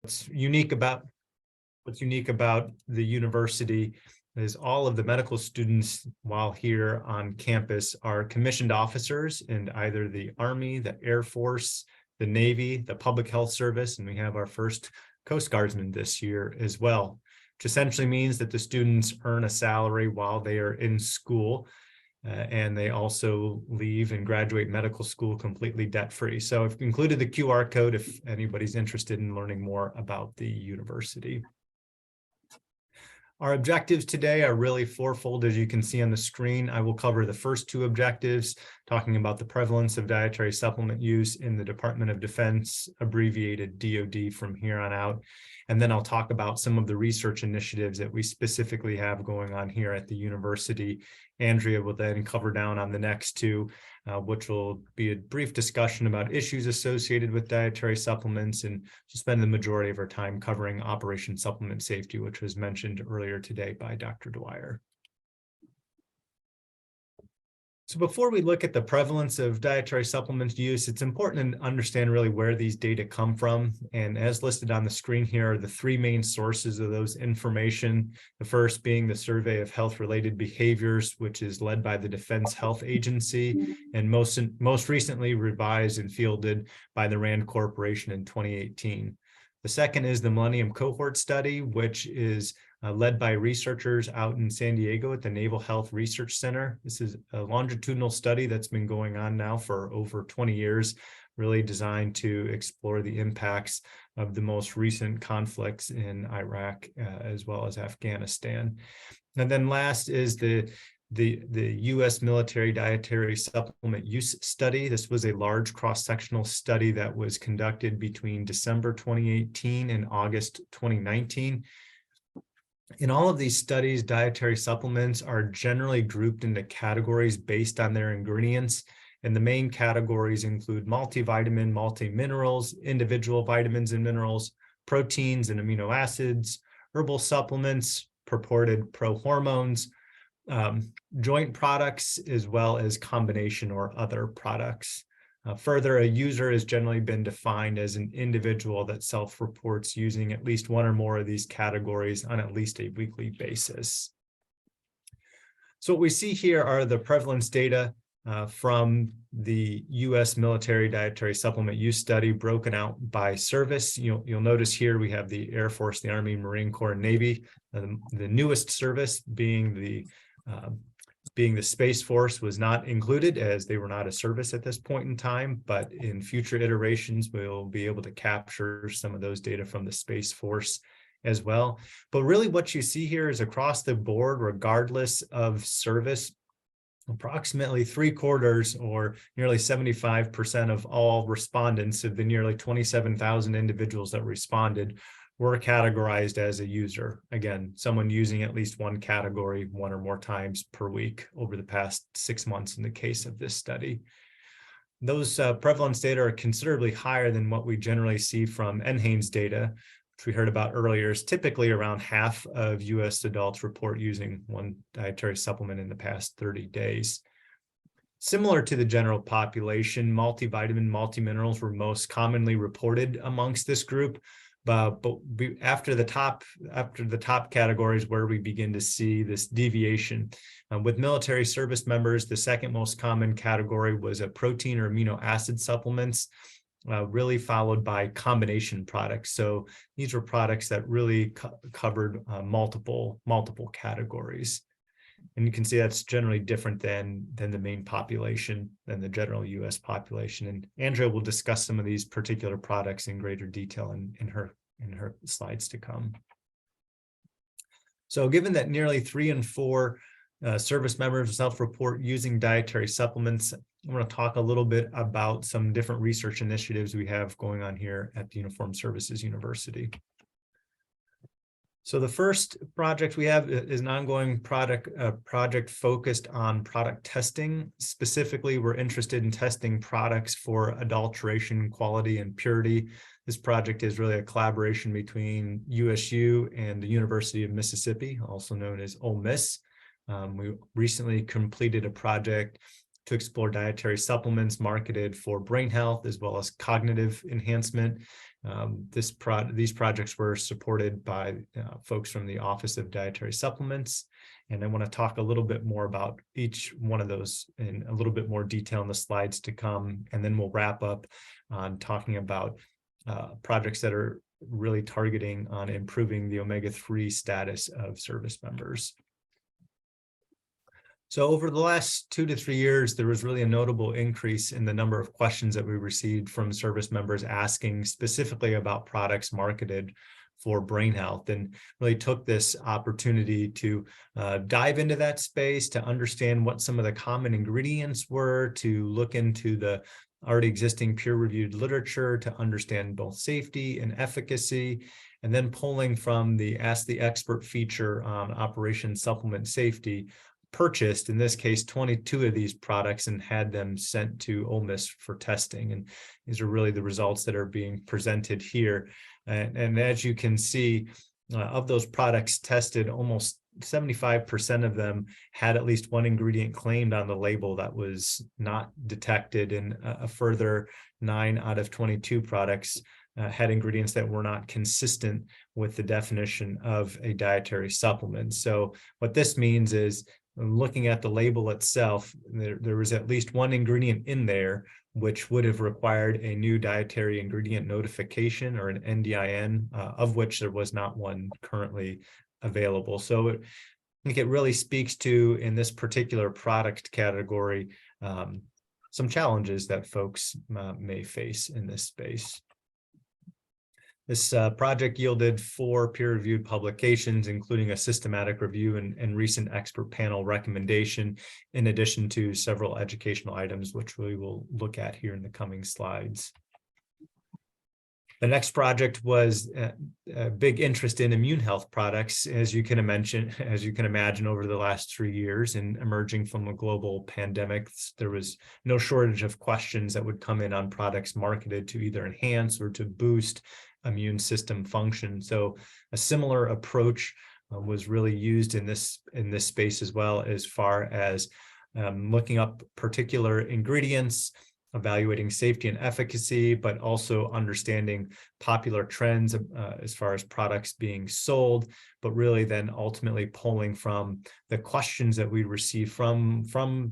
what's unique about the university is all of the medical students, while here on campus, are commissioned officers in either the Army, the Air Force, the Navy, the Public Health Service, and we have our first Coast Guardsman this year as well, which essentially means that the students earn a salary while they are in school, and they also leave and graduate medical school completely debt-free. So I've included the QR code if anybody's interested in learning more about the university. Our objectives today are really fourfold, as you can see on the screen. I will cover the first two objectives, talking about the prevalence of dietary supplement use in the Department of Defense, abbreviated DOD from here on out. And then I'll talk about some of the research initiatives that we specifically have going on here at the university. Andrea will then cover down on the next two, which will be a brief discussion about issues associated with dietary supplements, and we'll spend the majority of our time covering Operation Supplement Safety, which was mentioned earlier today by Dr. Dwyer. So before we look at the prevalence of dietary supplement use, it's important to understand really where these data come from. And as listed on the screen here are the three main sources of those information. The first being the Survey of Health-Related Behaviors, which is led by the Defense Health Agency, and most recently revised and fielded by the RAND Corporation in 2018. The second is the Millennium Cohort Study, which is led by researchers out in San Diego at the Naval Health Research Center. This is a longitudinal study that's been going on now for over 20 years, really designed to explore the impacts of the most recent conflicts in Iraq as well as Afghanistan. And then last is the U.S. military dietary supplement use study. This was a large cross-sectional study that was conducted between December 2018 and August 2019. In all of these studies, dietary supplements are generally grouped into categories based on their ingredients. And the main categories include multivitamin, multiminerals, individual vitamins and minerals, proteins and amino acids, herbal supplements, purported prohormones, joint products, as well as combination or other products. Further, a user has generally been defined as an individual that self-reports using at least one or more of these categories on at least a weekly basis. So what we see here are the prevalence data from the U.S. military dietary supplement use study broken out by service. You'll notice here we have the Air Force, the Army, Marine Corps, and Navy. The newest service being the Space Force was not included, as they were not a service at this point in time, but in future iterations, we'll be able to capture some of those data from the Space Force as well. But really what you see here is across the board, regardless of service, approximately 3/4 or nearly 75% of all respondents of the nearly 27,000 individuals that responded were categorized as a user. Again, someone using at least one category one or more times per week over the past 6 months in the case of this study. Those prevalence data are considerably higher than what we generally see from NHANES data, which we heard about earlier. Is typically around half of US adults report using one dietary supplement in the past 30 days. Similar to the general population, multivitamin, multiminerals were most commonly reported amongst this group. But after the top categories where we begin to see this deviation. With military service members, the second most common category was a protein or amino acid supplements, really followed by combination products. So these were products that really covered multiple categories. And you can see that's generally different than the main population, than the general US population. And Andrea will discuss some of these particular products in greater detail in her slides to come. So given that nearly 3 in 4 service members self-report using dietary supplements, I want to talk a little bit about some different research initiatives we have going on here at the Uniformed Services University. So the first project we have is an ongoing project focused on product testing. Specifically, we're interested in testing products for adulteration, quality, and purity. This project is really a collaboration between USU and the University of Mississippi, also known as Ole Miss. We recently completed a project to explore dietary supplements marketed for brain health as well as cognitive enhancement. These projects were supported by folks from the Office of Dietary Supplements. And I want to talk a little bit more about each one of those in a little bit more detail in the slides to come. And then we'll wrap up on talking about projects that are really targeting on improving the omega-3 status of service members. So over the last 2 to 3 years, there was really a notable increase in the number of questions that we received from service members asking specifically about products marketed for brain health, and really took this opportunity to dive into that space, to understand what some of the common ingredients were, to look into the already existing peer-reviewed literature to understand both safety and efficacy, and then pulling from the Ask the Expert feature on Operation Supplement Safety, purchased, in this case, 22 of these products and had them sent to Ole Miss for testing. And these are really the results that are being presented here. And as you can see, of those products tested, almost 75% of them had at least one ingredient claimed on the label that was not detected, and a further 9 out of 22 products had ingredients that were not consistent with the definition of a dietary supplement. So what this means is, looking at the label itself, there was at least one ingredient in there which would have required a new dietary ingredient notification, or an NDIN, of which there was not one currently available. So I think it really speaks to, in this particular product category, some challenges that folks may face in this space. This project yielded 4 peer-reviewed publications, including a systematic review and recent expert panel recommendation, in addition to several educational items, which we will look at here in the coming slides. The next project was a big interest in immune health products, as you can imagine, over the last 3 years, and emerging from a global pandemic, there was no shortage of questions that would come in on products marketed to either enhance or to boost immune system function. So a similar approach was really used in this space as well, as far as looking up particular ingredients, evaluating safety and efficacy, but also understanding popular trends as far as products being sold, but really then ultimately pulling from the questions that we receive from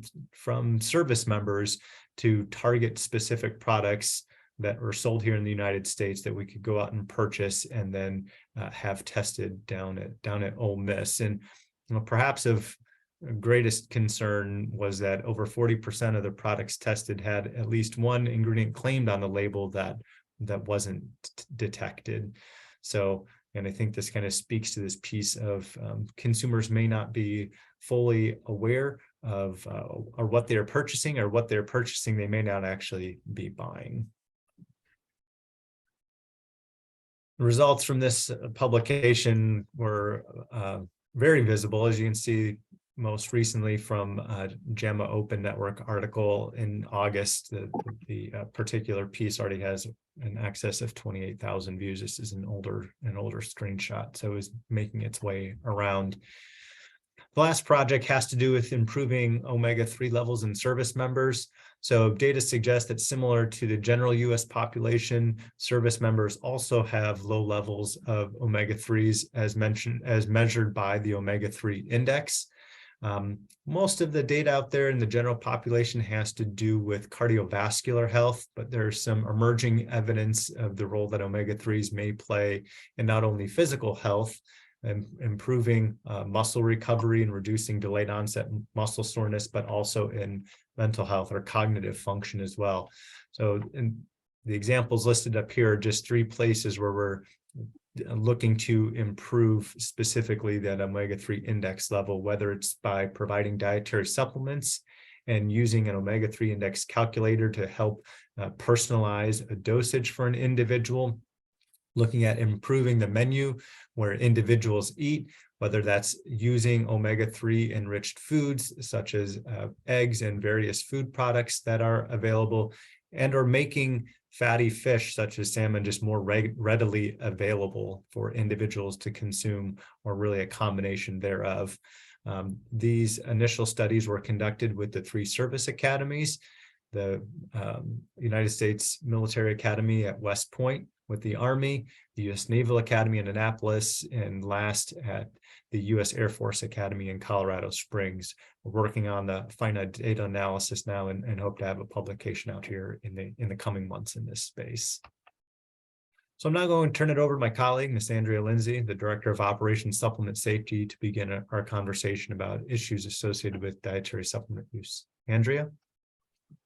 service members to target specific products that were sold here in the United States that we could go out and purchase and then have tested down at Ole Miss. And perhaps of greatest concern was that over 40% of the products tested had at least one ingredient claimed on the label that wasn't detected. So, and I think this kind of speaks to this piece of consumers may not be fully aware of or what they're purchasing, they may not actually be buying. The results from this publication were very visible, as you can see, most recently from JAMA Open Network article in August. The particular piece already has an excess of 28,000 views. This is an older screenshot, so it's making its way around. The last project has to do with improving omega-3 levels in service members. So data suggests that, similar to the general U.S. population, service members also have low levels of omega-3s, as measured by the omega-3 index. Most of the data out there in the general population has to do with cardiovascular health, but there's some emerging evidence of the role that omega-3s may play in not only physical health and improving muscle recovery and reducing delayed onset muscle soreness, but also in mental health or cognitive function as well. So in the examples listed up here are just 3 places where we're looking to improve specifically that omega-3 index level, whether it's by providing dietary supplements and using an omega-3 index calculator to help personalize a dosage for an individual, looking at improving the menu where individuals eat, whether that's using omega-3 enriched foods such as eggs and various food products that are available, and or making fatty fish such as salmon just more readily available for individuals to consume, or really a combination thereof. These initial studies were conducted with the 3 service academies, the United States Military Academy at West Point, with the Army, the U.S. Naval Academy in Annapolis, and last at the U.S. Air Force Academy in Colorado Springs. We're working on the finite data analysis now and hope to have a publication out here in the coming months in this space. So I'm now going to turn it over to my colleague, Ms. Andrea Lindsey, the Director of Operations Supplement Safety, to begin our conversation about issues associated with dietary supplement use. Andrea?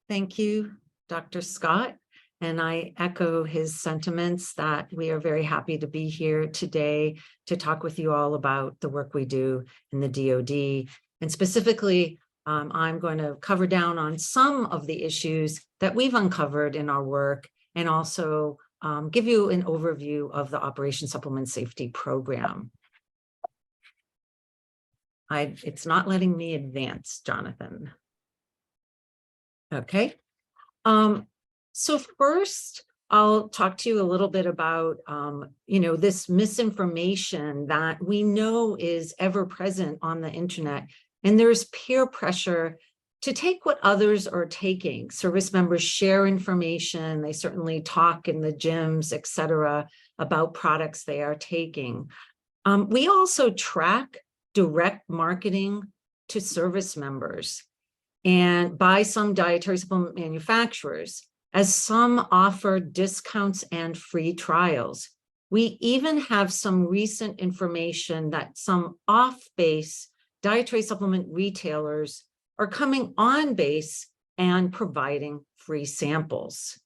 Thank you, Dr. Scott. And I echo his sentiments that we are very happy to be here today to talk with you all about the work we do in the DOD. And specifically, I'm going to cover down on some of the issues that we've uncovered in our work and also give you an overview of the Operation Supplement Safety Program. It's not letting me advance, Jonathan. Okay. So first, I'll talk to you a little bit about, this misinformation that we know is ever present on the internet. And there's peer pressure to take what others are taking. Service members share information. They certainly talk in the gyms, et cetera, about products they are taking. We also track direct marketing to service members and by some dietary supplement manufacturers, as some offer discounts and free trials. We even have some recent information that some off-base dietary supplement retailers are coming on base and providing free samples.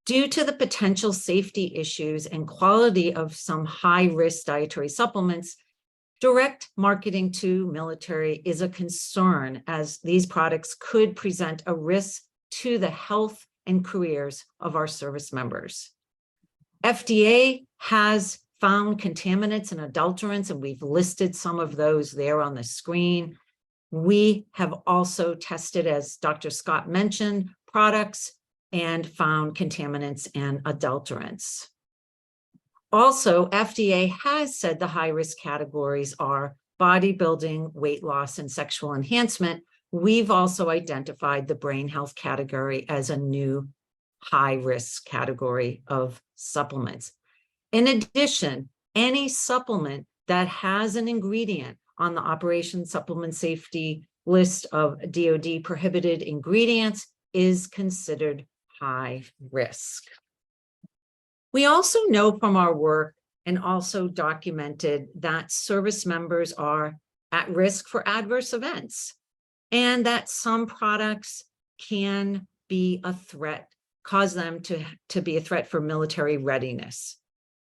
Due to the potential safety issues and quality of some high-risk dietary supplements, direct marketing to military is a concern, as these products could present a risk to the health and careers of our service members. FDA has found contaminants and adulterants, and we've listed some of those there on the screen. We have also tested, as Dr. Scott mentioned, products and found contaminants and adulterants. Also, FDA has said the high-risk categories are bodybuilding, weight loss, and sexual enhancement. We've also identified the brain health category as a new high-risk category of supplements. In addition, any supplement that has an ingredient on the Operation Supplement Safety list of DOD prohibited ingredients is considered high risk. We also know from our work and also documented that service members are at risk for adverse events and that some products can be a threat, cause them to be a threat for military readiness.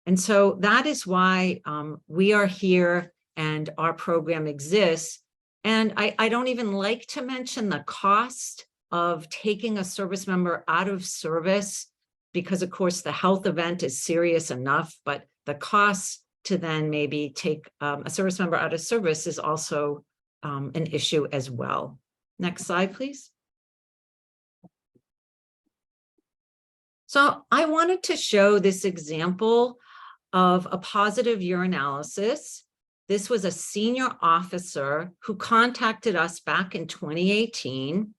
And so that is why we are here and our program exists. And I don't even like to mention the cost of taking a service member out of service, because of course the health event is serious enough, but the cost to then maybe take a service member out of service is also an issue as well. Next slide, please. So I wanted to show this example of a positive urinalysis. This was a senior officer who contacted us back in 2018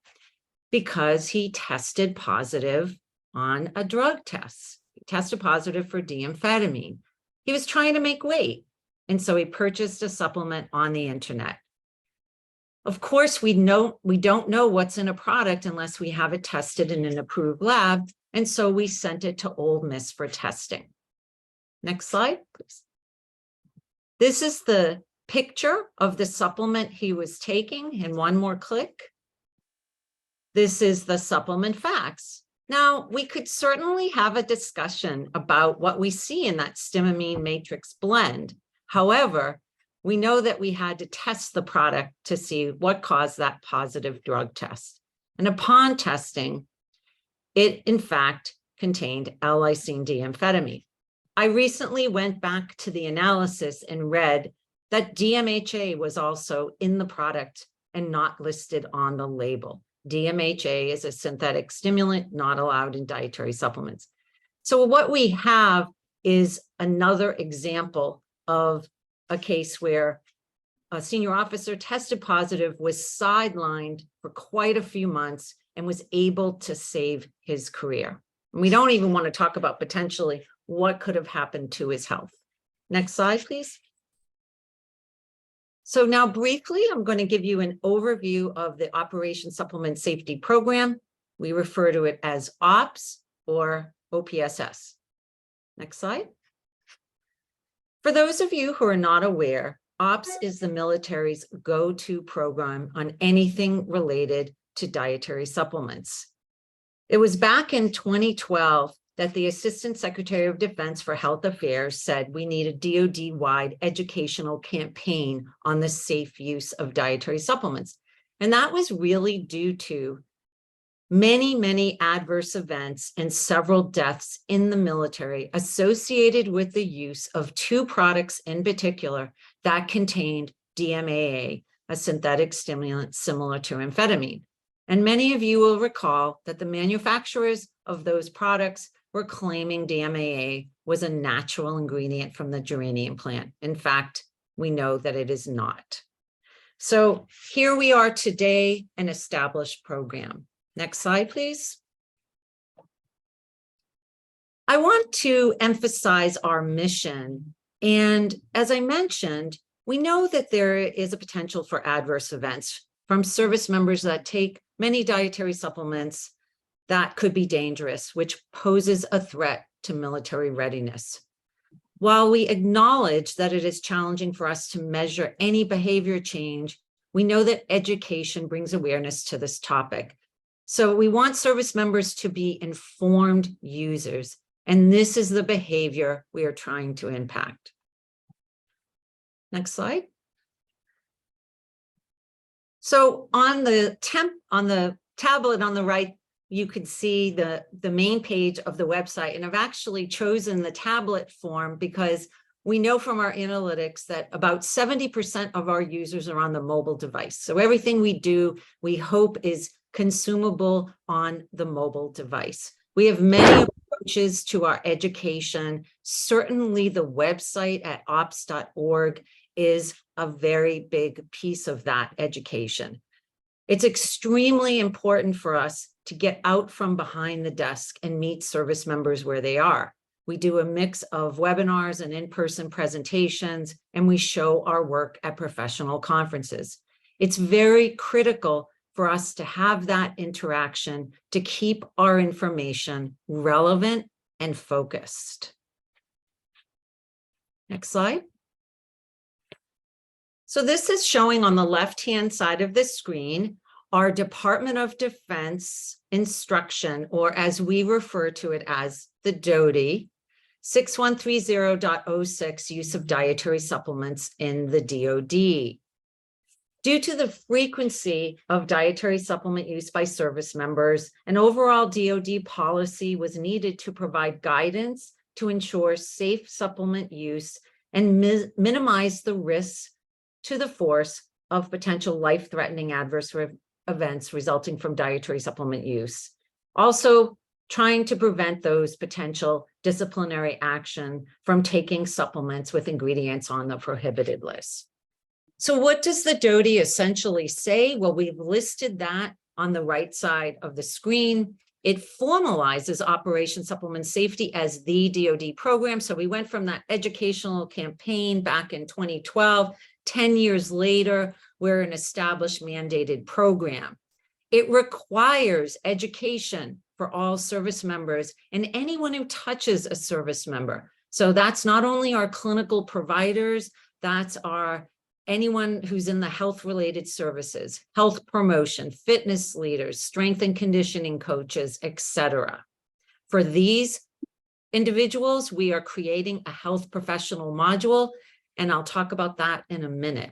because he tested positive on a drug test. He tested positive for D-amphetamine. He was trying to make weight, and so he purchased a supplement on the internet. Of course, we don't know what's in a product unless we have it tested in an approved lab, and so we sent it to Ole Miss for testing. Next slide, please. This is the picture of the supplement he was taking, and one more click. This is the supplement facts. Now, we could certainly have a discussion about what we see in that stimamine matrix blend. However, we know that we had to test the product to see what caused that positive drug test. And upon testing, it in fact contained L-lysine D-amphetamine. I recently went back to the analysis and read that DMHA was also in the product and not listed on the label. DMHA is a synthetic stimulant not allowed in dietary supplements. So what we have is another example of a case where a senior officer tested positive, was sidelined for quite a few months, and was able to save his career. And we don't even want to talk about potentially what could have happened to his health. Next slide, please. So now briefly, I'm going to give you an overview of the Operation Supplement Safety Program. We refer to it as OPS or OPSS. Next slide. For those of you who are not aware, OPS is the military's go-to program on anything related to dietary supplements. It was back in 2012 that the Assistant Secretary of Defense for Health Affairs said we need a DOD-wide educational campaign on the safe use of dietary supplements. And that was really due to many adverse events and several deaths in the military associated with the use of two products in particular that contained DMAA, a synthetic stimulant similar to amphetamine. And many of you will recall that the manufacturers of those products were claiming DMAA was a natural ingredient from the geranium plant. In fact, we know that it is not. So here we are today, an established program. Next slide, please. I want to emphasize our mission. And as I mentioned, we know that there is a potential for adverse events from service members that take many dietary supplements that could be dangerous, which poses a threat to military readiness. While we acknowledge that it is challenging for us to measure any behavior change, we know that education brings awareness to this topic. So we want service members to be informed users, and this is the behavior we are trying to impact. Next slide. So on the tablet on the right, you can see the main page of the website. And I've actually chosen the tablet form because we know from our analytics that about 70% of our users are on the mobile device. So everything we do, we hope is consumable on the mobile device. We have many approaches to our education. Certainly the website at ops.org is a very big piece of that education. It's extremely important for us to get out from behind the desk and meet service members where they are. We do a mix of webinars and in-person presentations, and we show our work at professional conferences. It's very critical for us to have that interaction to keep our information relevant and focused. Next slide. So this is showing on the left-hand side of the screen our Department of Defense instruction, or as we refer to it as the DOD, 6130.06, use of dietary supplements in the DOD. Due to the frequency of dietary supplement use by service members, an overall DOD policy was needed to provide guidance to ensure safe supplement use and minimize the risks to the force of potential life-threatening adverse events resulting from dietary supplement use. Also, trying to prevent those potential disciplinary action from taking supplements with ingredients on the prohibited list. So what does the DOD essentially say? Well, we've listed that on the right side of the screen. It formalizes Operation Supplement Safety as the DOD program. So we went from that educational campaign back in 2012, 10 years later, we're an established mandated program. It requires education for all service members and anyone who touches a service member. So that's not only our clinical providers, that's anyone who's in the health-related services, health promotion, fitness leaders, strength and conditioning coaches, etc. For these individuals, we are creating a health professional module, and I'll talk about that in a minute.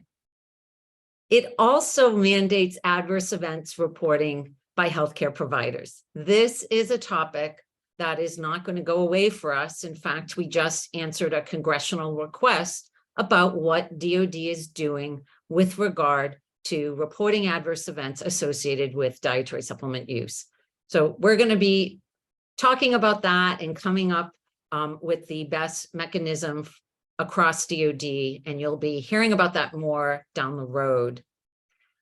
It also mandates adverse events reporting by healthcare providers. This is a topic that is not going to go away for us. In fact, we just answered a congressional request about what DOD is doing with regard to reporting adverse events associated with dietary supplement use. So we're going to be talking about that and coming up with the best mechanism across DOD, and you'll be hearing about that more down the road.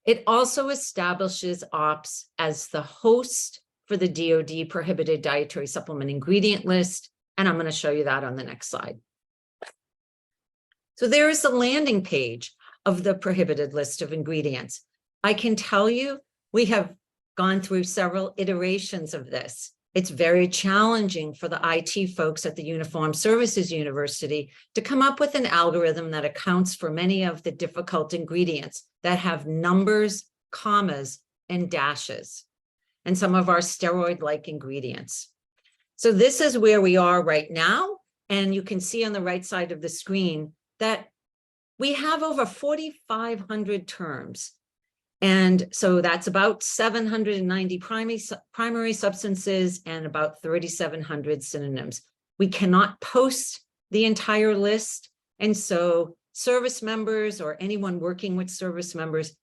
It also establishes OPS as the host for the DOD prohibited dietary supplement ingredient list, And I'm going to show you that on the next slide. So there is the landing page of the prohibited list of ingredients. I can tell you, we have gone through several iterations of this. It's very challenging for the IT folks at the Uniformed Services University to come up with an algorithm that accounts for many of the difficult ingredients that have numbers, commas, and dashes, and some of our steroid-like ingredients. So this is where we are right now. And you can see on the right side of the screen that we have over 4,500 terms. And so that's about 790 primary substances and about 3,700 synonyms. We cannot post the entire list. And so service members or anyone working with service members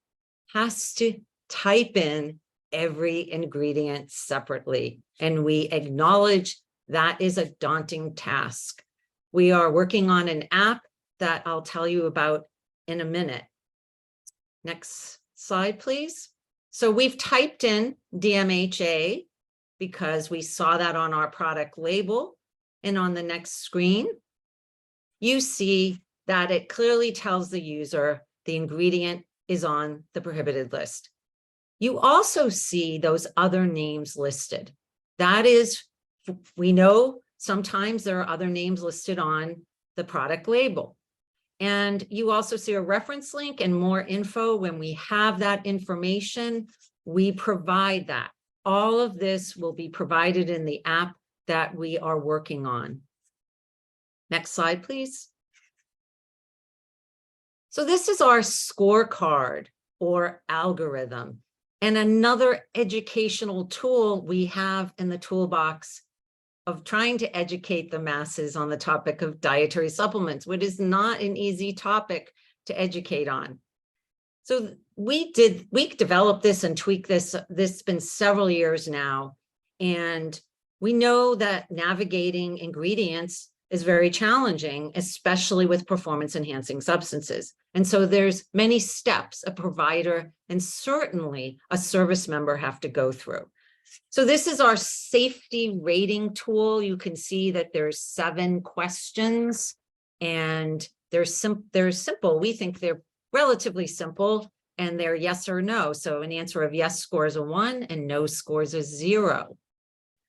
has to type in every ingredient separately. And we acknowledge that is a daunting task. We are working on an app that I'll tell you about in a minute. Next slide, please. So we've typed in DMHA because we saw that on our product label. And on the next screen, you see that it clearly tells the user the ingredient is on the prohibited list. You also see those other names listed. That is, we know sometimes there are other names listed on the product label. And you also see a reference link and more info. When we have that information, we provide that. All of this will be provided in the app that we are working on. Next slide, please. So this is our scorecard or algorithm, and another educational tool we have in the toolbox of trying to educate the masses on the topic of dietary supplements, which is not an easy topic to educate on. So we developed this and tweaked this. This has been several years now. And we know that navigating ingredients is very challenging, especially with performance enhancing substances. And so there's many steps a provider and certainly a service member have to go through. So this is our safety rating tool. You can see that there's 7 questions and they're simple. We think they're relatively simple and they're yes or no. So an answer of yes scores a 1 and no scores a 0.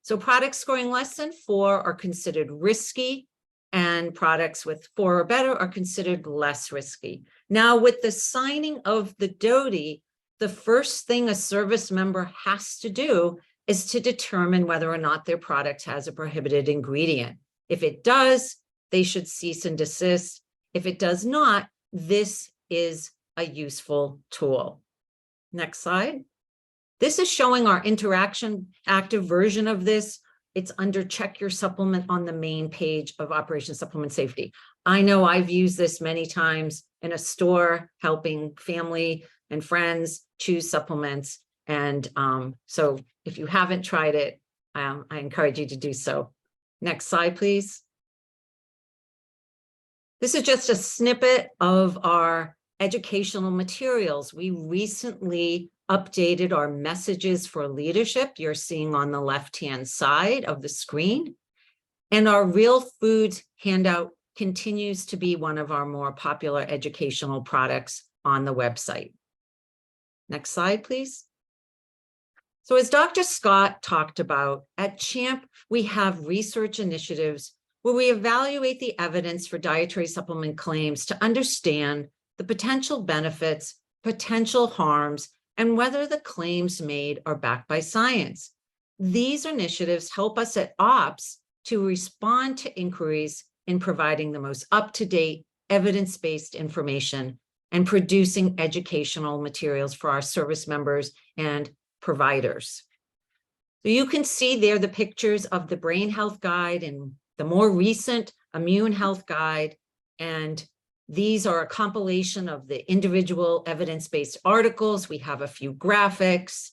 So products scoring less than 4 are considered risky and products with 4 or better are considered less risky. Now with the signing of the DOD, the first thing a service member has to do is to determine whether or not their product has a prohibited ingredient. If it does, they should cease and desist. If it does not, this is a useful tool. Next slide. This is showing our interaction active version of this. It's under check your supplement on the main page of Operation Supplement Safety. I know I've used this many times in a store, helping family and friends choose supplements. And so if you haven't tried it, I encourage you to do so. Next slide, please. This is just a snippet of our educational materials. We recently updated our messages for leadership. You're seeing on the left-hand side of the screen. And our Real Foods handout continues to be one of our more popular educational products on the website. Next slide, please. So as Dr. Scott talked about, at CHAMP, we have research initiatives where we evaluate the evidence for dietary supplement claims to understand the potential benefits, potential harms, and whether the claims made are backed by science. These initiatives help us at OPS to respond to inquiries in providing the most up-to-date, evidence-based information and producing educational materials for our service members and providers. So you can see there the pictures of the brain health guide and the more recent immune health guide. And these are a compilation of the individual evidence-based articles. We have a few graphics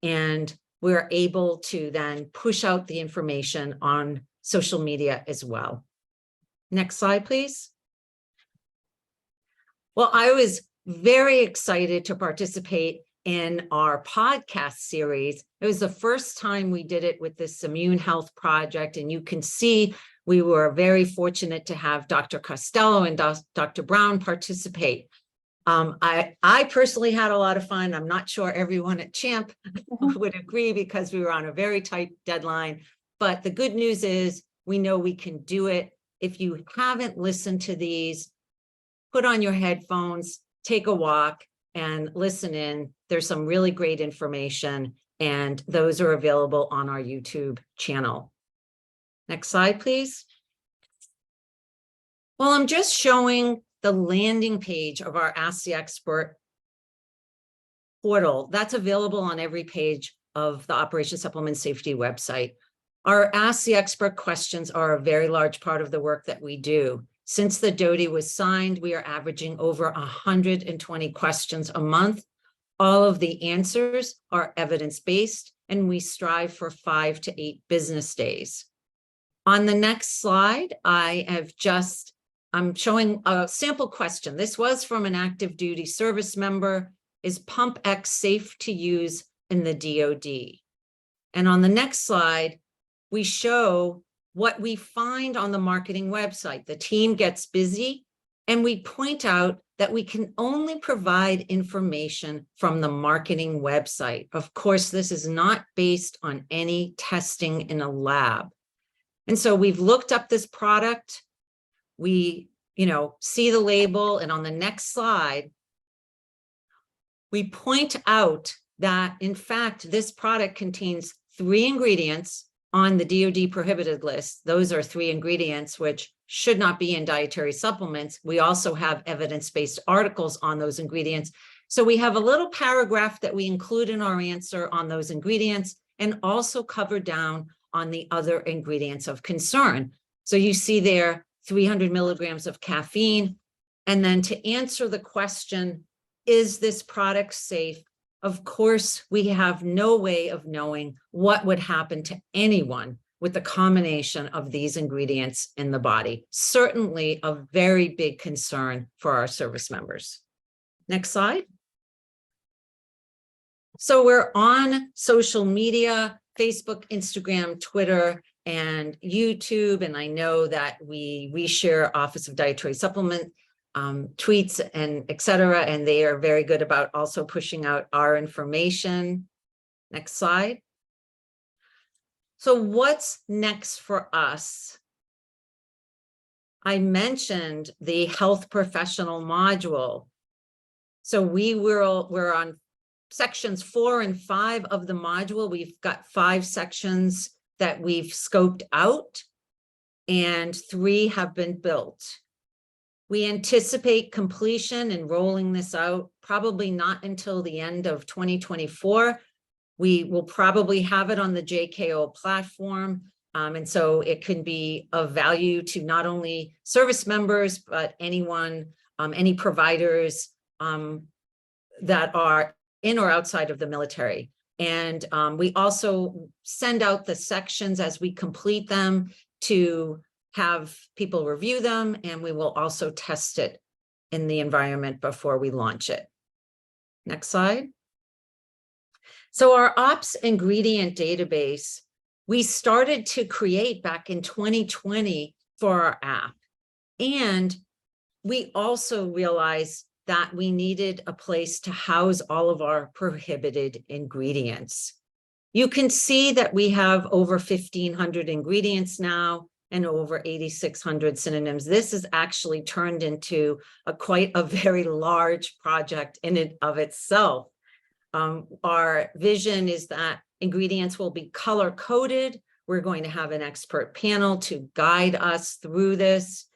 and we're able to then push out the information on social media as well. Next slide, please. Well, I was very excited to participate in our podcast series. It was the first time we did it with this immune health project. And you can see we were very fortunate to have Dr. Costello and Dr. Brown participate. I personally had a lot of fun. I'm not sure everyone at CHAMP would agree because we were on a very tight deadline. But the good news is we know we can do it. If you haven't listened to these, put on your headphones, take a walk, and listen in. There's some really great information, and those are available on our YouTube channel. Next slide, please. Well, I'm just showing the landing page of our Ask the Expert portal. That's available on every page of the Operation Supplement Safety website. Our Ask the Expert questions are a very large part of the work that we do. Since the DOD was signed, we are averaging over 120 questions a month. All of the answers are evidence-based, and we strive for 5 to 8 business days. On the next slide, I'm showing a sample question. This was from an active duty service member. Is Pump X safe to use in the DOD? And on the next slide, we show what we find on the marketing website. The team gets busy, and we point out that we can only provide information from the marketing website. Of course, this is not based on any testing in a lab. And so we've looked up this product. We, see the label, and on the next slide, we point out that, in fact, this product contains 3 ingredients on the DOD prohibited list. Those are 3 ingredients which should not be in dietary supplements. We also have evidence-based articles on those ingredients. So we have a little paragraph that we include in our answer on those ingredients, and also cover down on the other ingredients of concern. So you see there 300 milligrams of caffeine. And then to answer the question, is this product safe? Of course, we have no way of knowing what would happen to anyone with the combination of these ingredients in the body. Certainly a very big concern for our service members. Next slide. So we're on social media, Facebook, Instagram, Twitter, and YouTube. And I know that we share Office of Dietary Supplement tweets and et cetera, and they are very good about also pushing out our information. Next slide. So what's next for us? I mentioned the health professional module. So we're on sections 4 and 5 of the module. We've got 5 sections that we've scoped out, and 3 have been built. We anticipate completion and rolling this out probably not until the end of 2024. We will probably have it on the JKO platform. And so it can be of value to not only service members, but anyone, any providers that are in or outside of the military. And we also send out the sections as we complete them to have people review them, and we will also test it in the environment before we launch it. Next slide. So our ops ingredient database, we started to create back in 2020 for our app. And we also realized that we needed a place to house all of our prohibited ingredients. You can see that we have over 1,500 ingredients now and over 8,600 synonyms. This is actually turned into quite a very large project in and of itself. Our vision is that ingredients will be color coded. We're going to have an expert panel to guide us through this.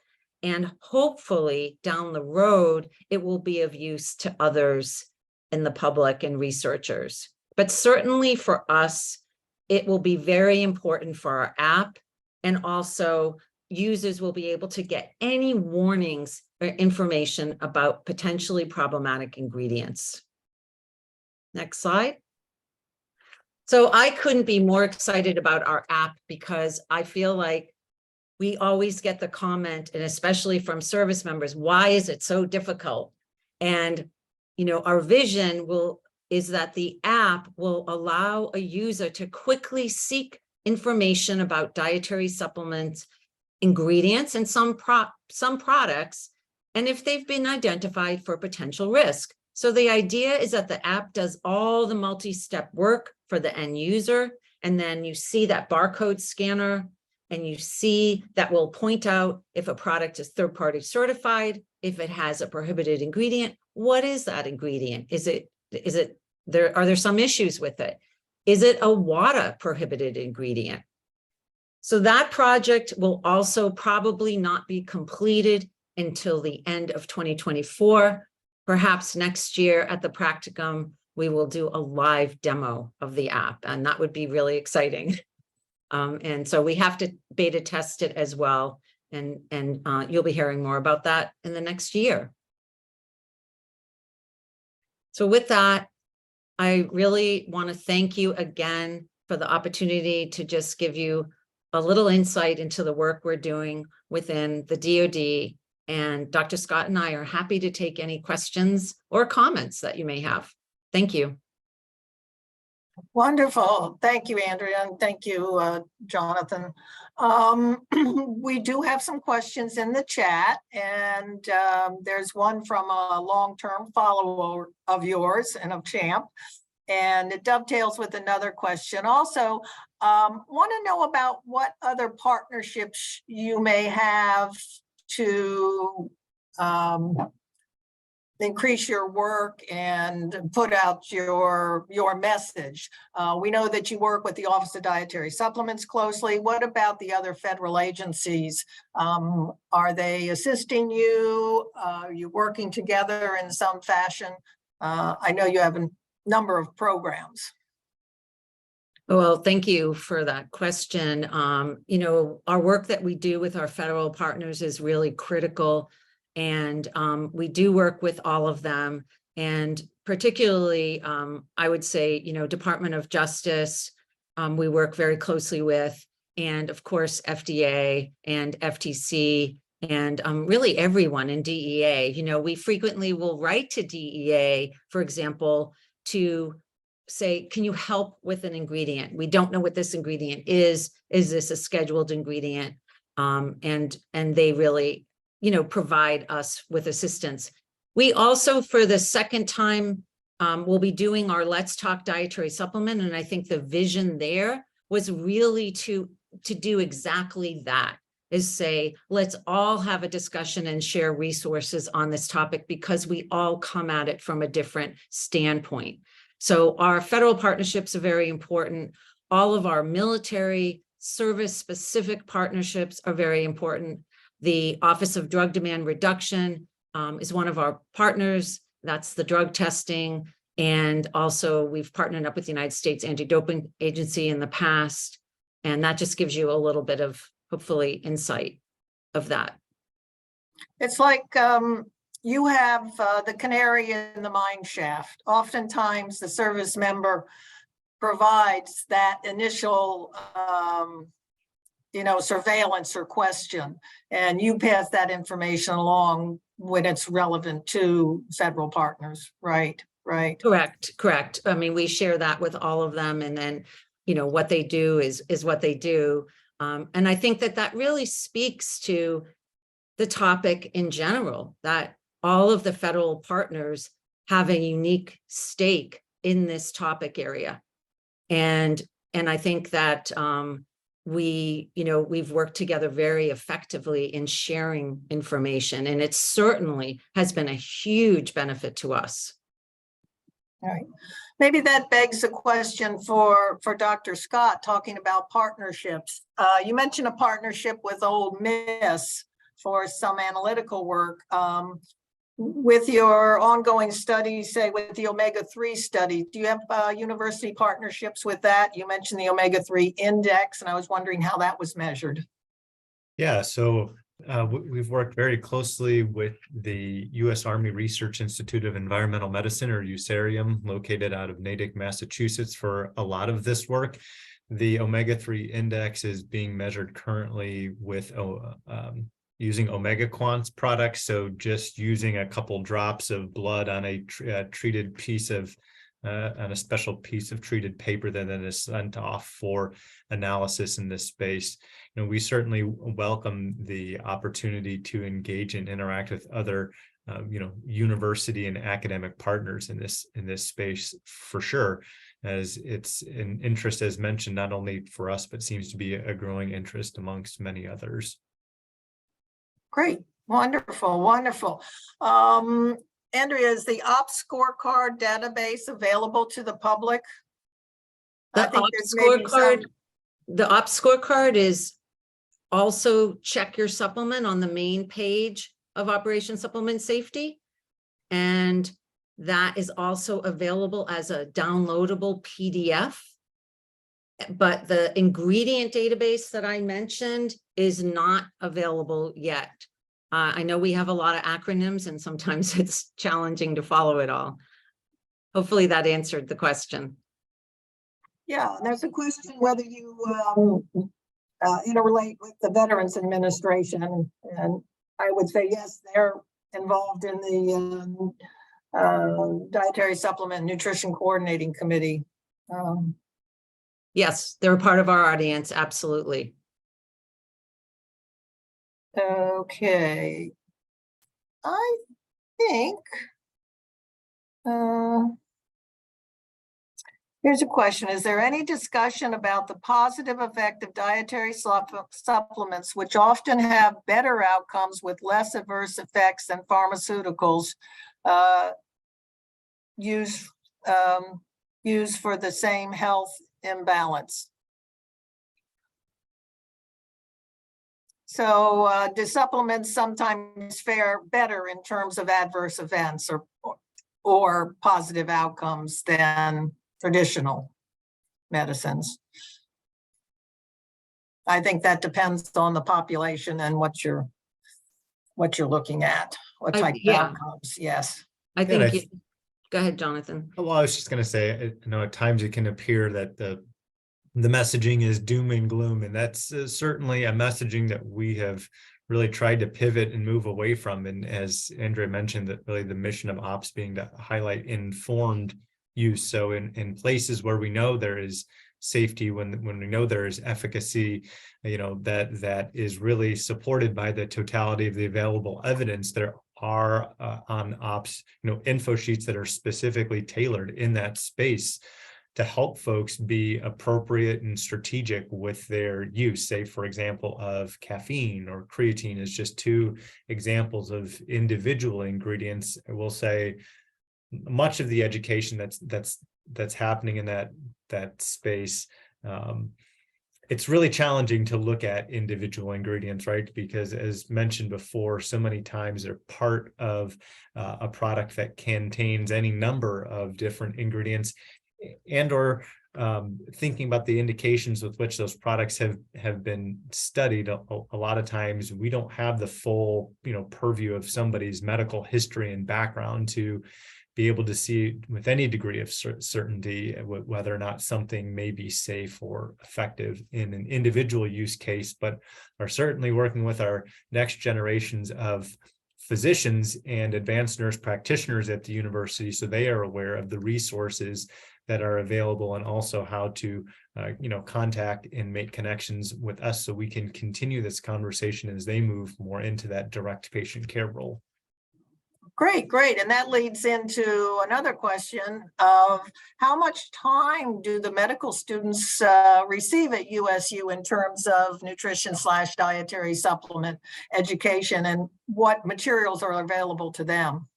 And hopefully down the road, it will be of use to others in the public and researchers. But certainly for us, it will be very important for our app. And also users will be able to get any warnings or information about potentially problematic ingredients. Next slide. So I couldn't be more excited about our app because I feel like we always get the comment, and especially from service members, why is it so difficult? And, our vision is that the app will allow a user to quickly seek information about dietary supplements, ingredients, and some products, and if they've been identified for potential risk. So the idea is that the app does all the multi-step work for the end user, and then you see that barcode scanner, and you see that will point out if a product is third-party certified, if it has a prohibited ingredient. What is that ingredient? Are there some issues with it? Is it a WADA prohibited ingredient? So that project will also probably not be completed until the end of 2024. Perhaps next year at the Practicum, we will do a live demo of the app, and that would be really exciting. And so we have to beta test it as well. And you'll be hearing more about that in the next year. So with that, I really want to thank you again for the opportunity to just give you a little insight into the work we're doing within the DOD. And Dr. Scott and I are happy to take any questions or comments that you may have. Thank you. Wonderful. Thank you, Andrea, and thank you, Jonathan. We do have some questions in the chat, and there's one from a long-term follower of yours and of Champ, and it dovetails with another question. Also, want to know about what other partnerships you may have to increase your work and put out your message. We know that you work with the Office of Dietary Supplements closely. What about the other federal agencies? Are they assisting you? Are you working together in some fashion? I know you have a number of programs. Well, thank you for that question. You know, our work that we do with our federal partners is really critical. And we do work with all of them, and particularly, I would say, you know, Department of Justice, we work very closely with, and of course, FDA and FTC, and really everyone in DEA. You know, we frequently will write to DEA, for example, to say, can you help with an ingredient? We don't know what this ingredient is. Is this a scheduled ingredient? And they really, you know, provide us with assistance. We also, for the second time, will be doing our Let's Talk Dietary Supplement. And I think the vision there was really to do exactly that, is say, let's all have a discussion and share resources on this topic, because we all come at it from a different standpoint. So our federal partnerships are very important. All of our military service specific partnerships are very important. The Office of Drug Demand Reduction is one of our partners. That's the drug testing. And also we've partnered up with the United States Anti-Doping Agency in the past. And that just gives you a little bit of, hopefully, insight of that. It's like you have the canary in the mine shaft. Oftentimes the service member provides that initial you know, surveillance or question, and you pass that information along when it's relevant to federal partners, right? Right. Correct. I mean, we share that with all of them, and then, you know, what they do is what they do. And I think that really speaks to the topic in general, that all of the federal partners have a unique stake in this topic area. And I think that we've worked together very effectively in sharing information, and it certainly has been a huge benefit to us. All right. Maybe that begs a question for Dr. Scott, talking about partnerships. You mentioned a partnership with Ole Miss for some analytical work. With your ongoing studies, say with the omega-3 study, do you have university partnerships with that? You mentioned the omega-3 index, and I was wondering how that was measured. Yeah, so we've worked very closely with the U.S. Army Research Institute of Environmental Medicine, or USAREUM, located out of Natick, Massachusetts, for a lot of this work. The omega-3 index is being measured currently with using Omega Quants products. So just using a couple drops of blood on a treated piece of on a special piece of treated paper that then is sent off for analysis in this space. We certainly welcome the opportunity to engage and interact with other university and academic partners in this space for sure, as it's an interest, as mentioned, not only for us, but seems to be a growing interest amongst many others. Great, wonderful, wonderful. Andrea, is the OPS scorecard database available to the public? The OPS scorecard is also check your supplement on the main page of Operation Supplement Safety. And that is also available as a downloadable PDF. But the ingredient database that I mentioned is not available yet. I know we have a lot of acronyms and sometimes it's challenging to follow it all. Hopefully that answered the question. Yeah, there's a question whether you interrelate with the Veterans Administration, and I would say yes, they're involved in the Dietary Supplement Nutrition Coordinating Committee. Yes, they're a part of our audience, absolutely. Okay, I think here's a question. Is there any discussion about the positive effect of dietary supplements, which often have better outcomes with less adverse effects than pharmaceuticals used for the same health imbalance? So do supplements sometimes fare better in terms of adverse events or positive outcomes than traditional medicines? I think that depends on the population and what you're looking at, what type of outcomes. Yes. I think go ahead, Jonathan. Well, I was just going to say, at times it can appear that the messaging is doom and gloom, and that's certainly a messaging that we have really tried to pivot and move away from. And as Andrea mentioned, that really the mission of OPS being to highlight informed use. So in places where we know there is safety, when we know there is efficacy, that is really supported by the totality of the available evidence, there are on OPS, info sheets that are specifically tailored in that space to help folks be appropriate and strategic with their use. Say, for example, of caffeine or creatine is just two examples of individual ingredients. I will say much of the education that's happening in that space, it's really challenging to look at individual ingredients, right? Because as mentioned before, so many times they're part of a product that contains any number of different ingredients, and or thinking about the indications with which those products have been studied. A lot of times we don't have the full purview of somebody's medical history and background to be able to see with any degree of certainty whether or not something may be safe or effective in an individual use case, but are certainly working with our next generations of physicians and advanced nurse practitioners at the university, so they are aware of the resources that are available and also how to contact and make connections with us so we can continue this conversation as they move more into that direct patient care role. Great, great. And that leads into another question of how much time do the medical students receive at USU in terms of nutrition/dietary supplement education, and what materials are available to them?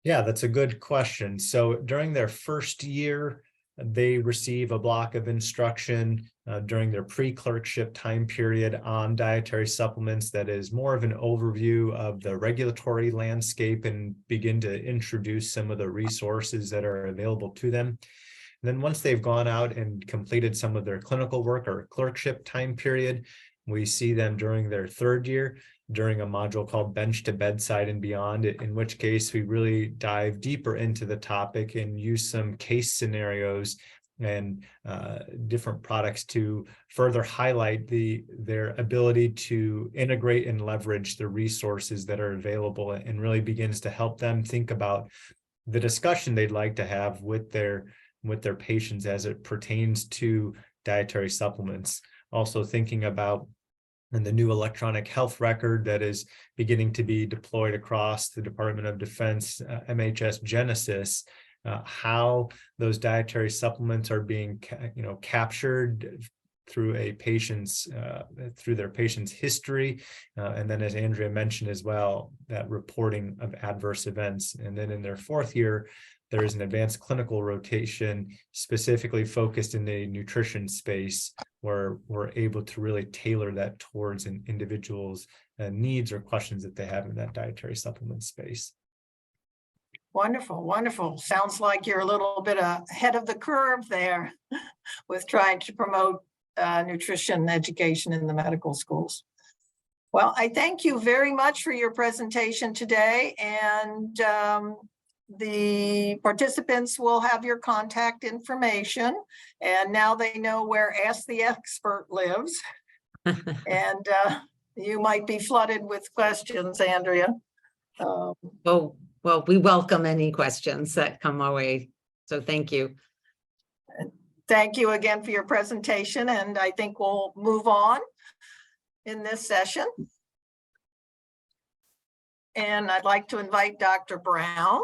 Yeah, that's a good question. So during their first year, they receive a block of instruction during their pre-clerkship time period on dietary supplements that is more of an overview of the regulatory landscape and begin to introduce some of the resources that are available to them. And then once they've gone out and completed some of their clinical work or clerkship time period, we see them during their third year during a module called Bench to Bedside and Beyond, in which case we really dive deeper into the topic and use some case scenarios and different products to further highlight their ability to integrate and leverage the resources that are available, and really begins to help them think about the discussion they'd like to have with their patients as it pertains to dietary supplements. Also thinking about the new electronic health record that is beginning to be deployed across the Department of Defense, MHS Genesis, how those dietary supplements are being captured through a patient's through their patient's history, and then, as Andrea mentioned as well, that reporting of adverse events. And then in their fourth year, there is an advanced clinical rotation specifically focused in the nutrition space, where we're able to really tailor that towards an individual's needs or questions that they have in that dietary supplement space. Wonderful, wonderful. Sounds like you're a little bit ahead of the curve there with trying to promote nutrition education in the medical schools. Well, I thank you very much for your presentation today, and the participants will have your contact information, and now they know where Ask the Expert lives. And you might be flooded with questions, Andrea. Well, we welcome any questions that come our way. So thank you. Thank you again for your presentation, and I think we'll move on in this session. And I'd like to invite Dr. Brown,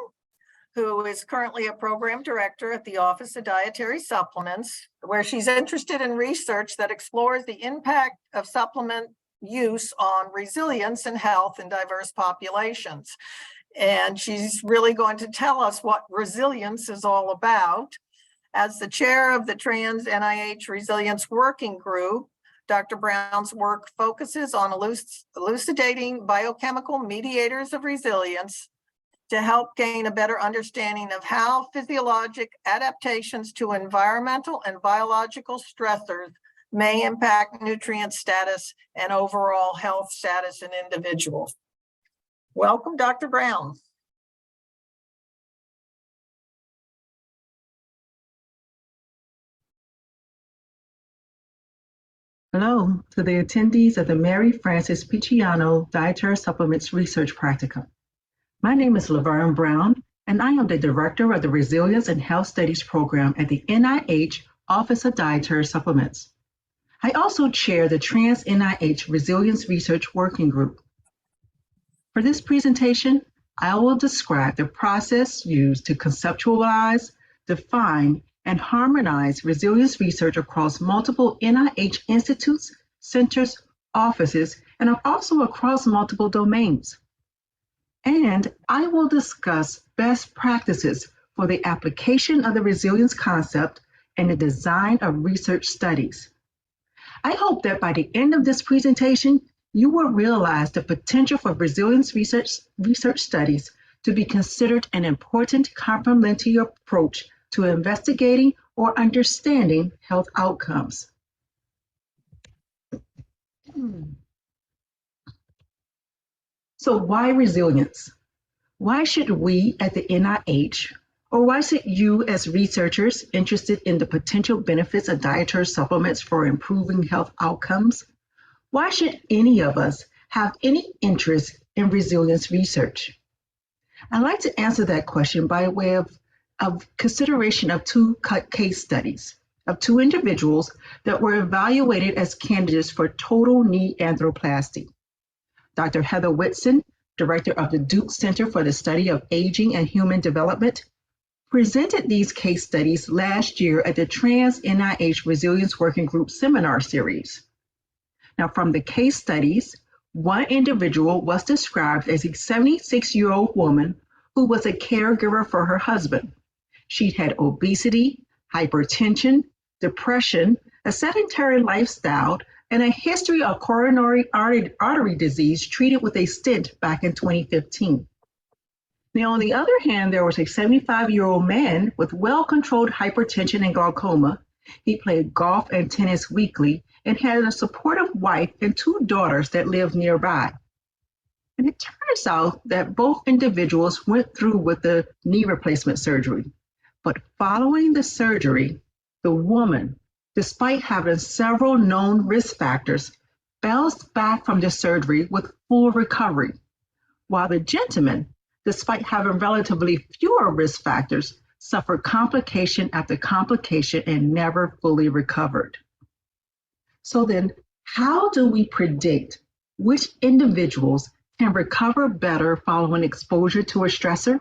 who is currently a program director at the Office of Dietary Supplements, where she's interested in research that explores the impact of supplement use on resilience and health in diverse populations. And she's really going to tell us what resilience is all about. As the chair of the Trans NIH Resilience Working Group, Dr. Brown's work focuses on elucidating biochemical mediators of resilience to help gain a better understanding of how physiologic adaptations to environmental and biological stressors may impact nutrient status and overall health status in individuals. Welcome, Dr. Brown. Hello to the attendees of the Mary Frances Picciano Dietary Supplements Research Practicum. My name is LaVerne Brown, and I am the Director of the Resilience and Health Studies Program at the NIH Office of Dietary Supplements. I also chair the Trans NIH Resilience Research Working Group. For this presentation, I will describe the process used to conceptualize, define, and harmonize resilience research across multiple NIH institutes, centers, offices, and also across multiple domains. And I will discuss best practices for the application of the resilience concept and the design of research studies. I hope that by the end of this presentation, you will realize the potential for resilience research studies to be considered an important complementary approach to investigating or understanding health outcomes. So why resilience? Why should we at the NIH, or why should you as researchers interested in the potential benefits of dietary supplements for improving health outcomes, why should any of us have any interest in resilience research? I'd like to answer that question by way of consideration of two case studies of two individuals that were evaluated as candidates for total knee arthroplasty. Dr. Heather Whitson, director of the Duke Center for the Study of Aging and Human Development, presented these case studies last year at the Trans NIH Resilience Working Group seminar series. Now, from the case studies, one individual was described as a 76-year-old woman who was a caregiver for her husband. She'd had obesity, hypertension, depression, a sedentary lifestyle, and a history of coronary artery disease treated with a stent back in 2015. Now, on the other hand, there was a 75-year-old man with well-controlled hypertension and glaucoma. He played golf and tennis weekly and had a supportive wife and two daughters that lived nearby. And it turns out that both individuals went through with the knee replacement surgery. But following the surgery, the woman, despite having several known risk factors, bounced back from the surgery with full recovery, while the gentleman, despite having relatively fewer risk factors, suffered complication after complication and never fully recovered. So then, how do we predict which individuals can recover better following exposure to a stressor?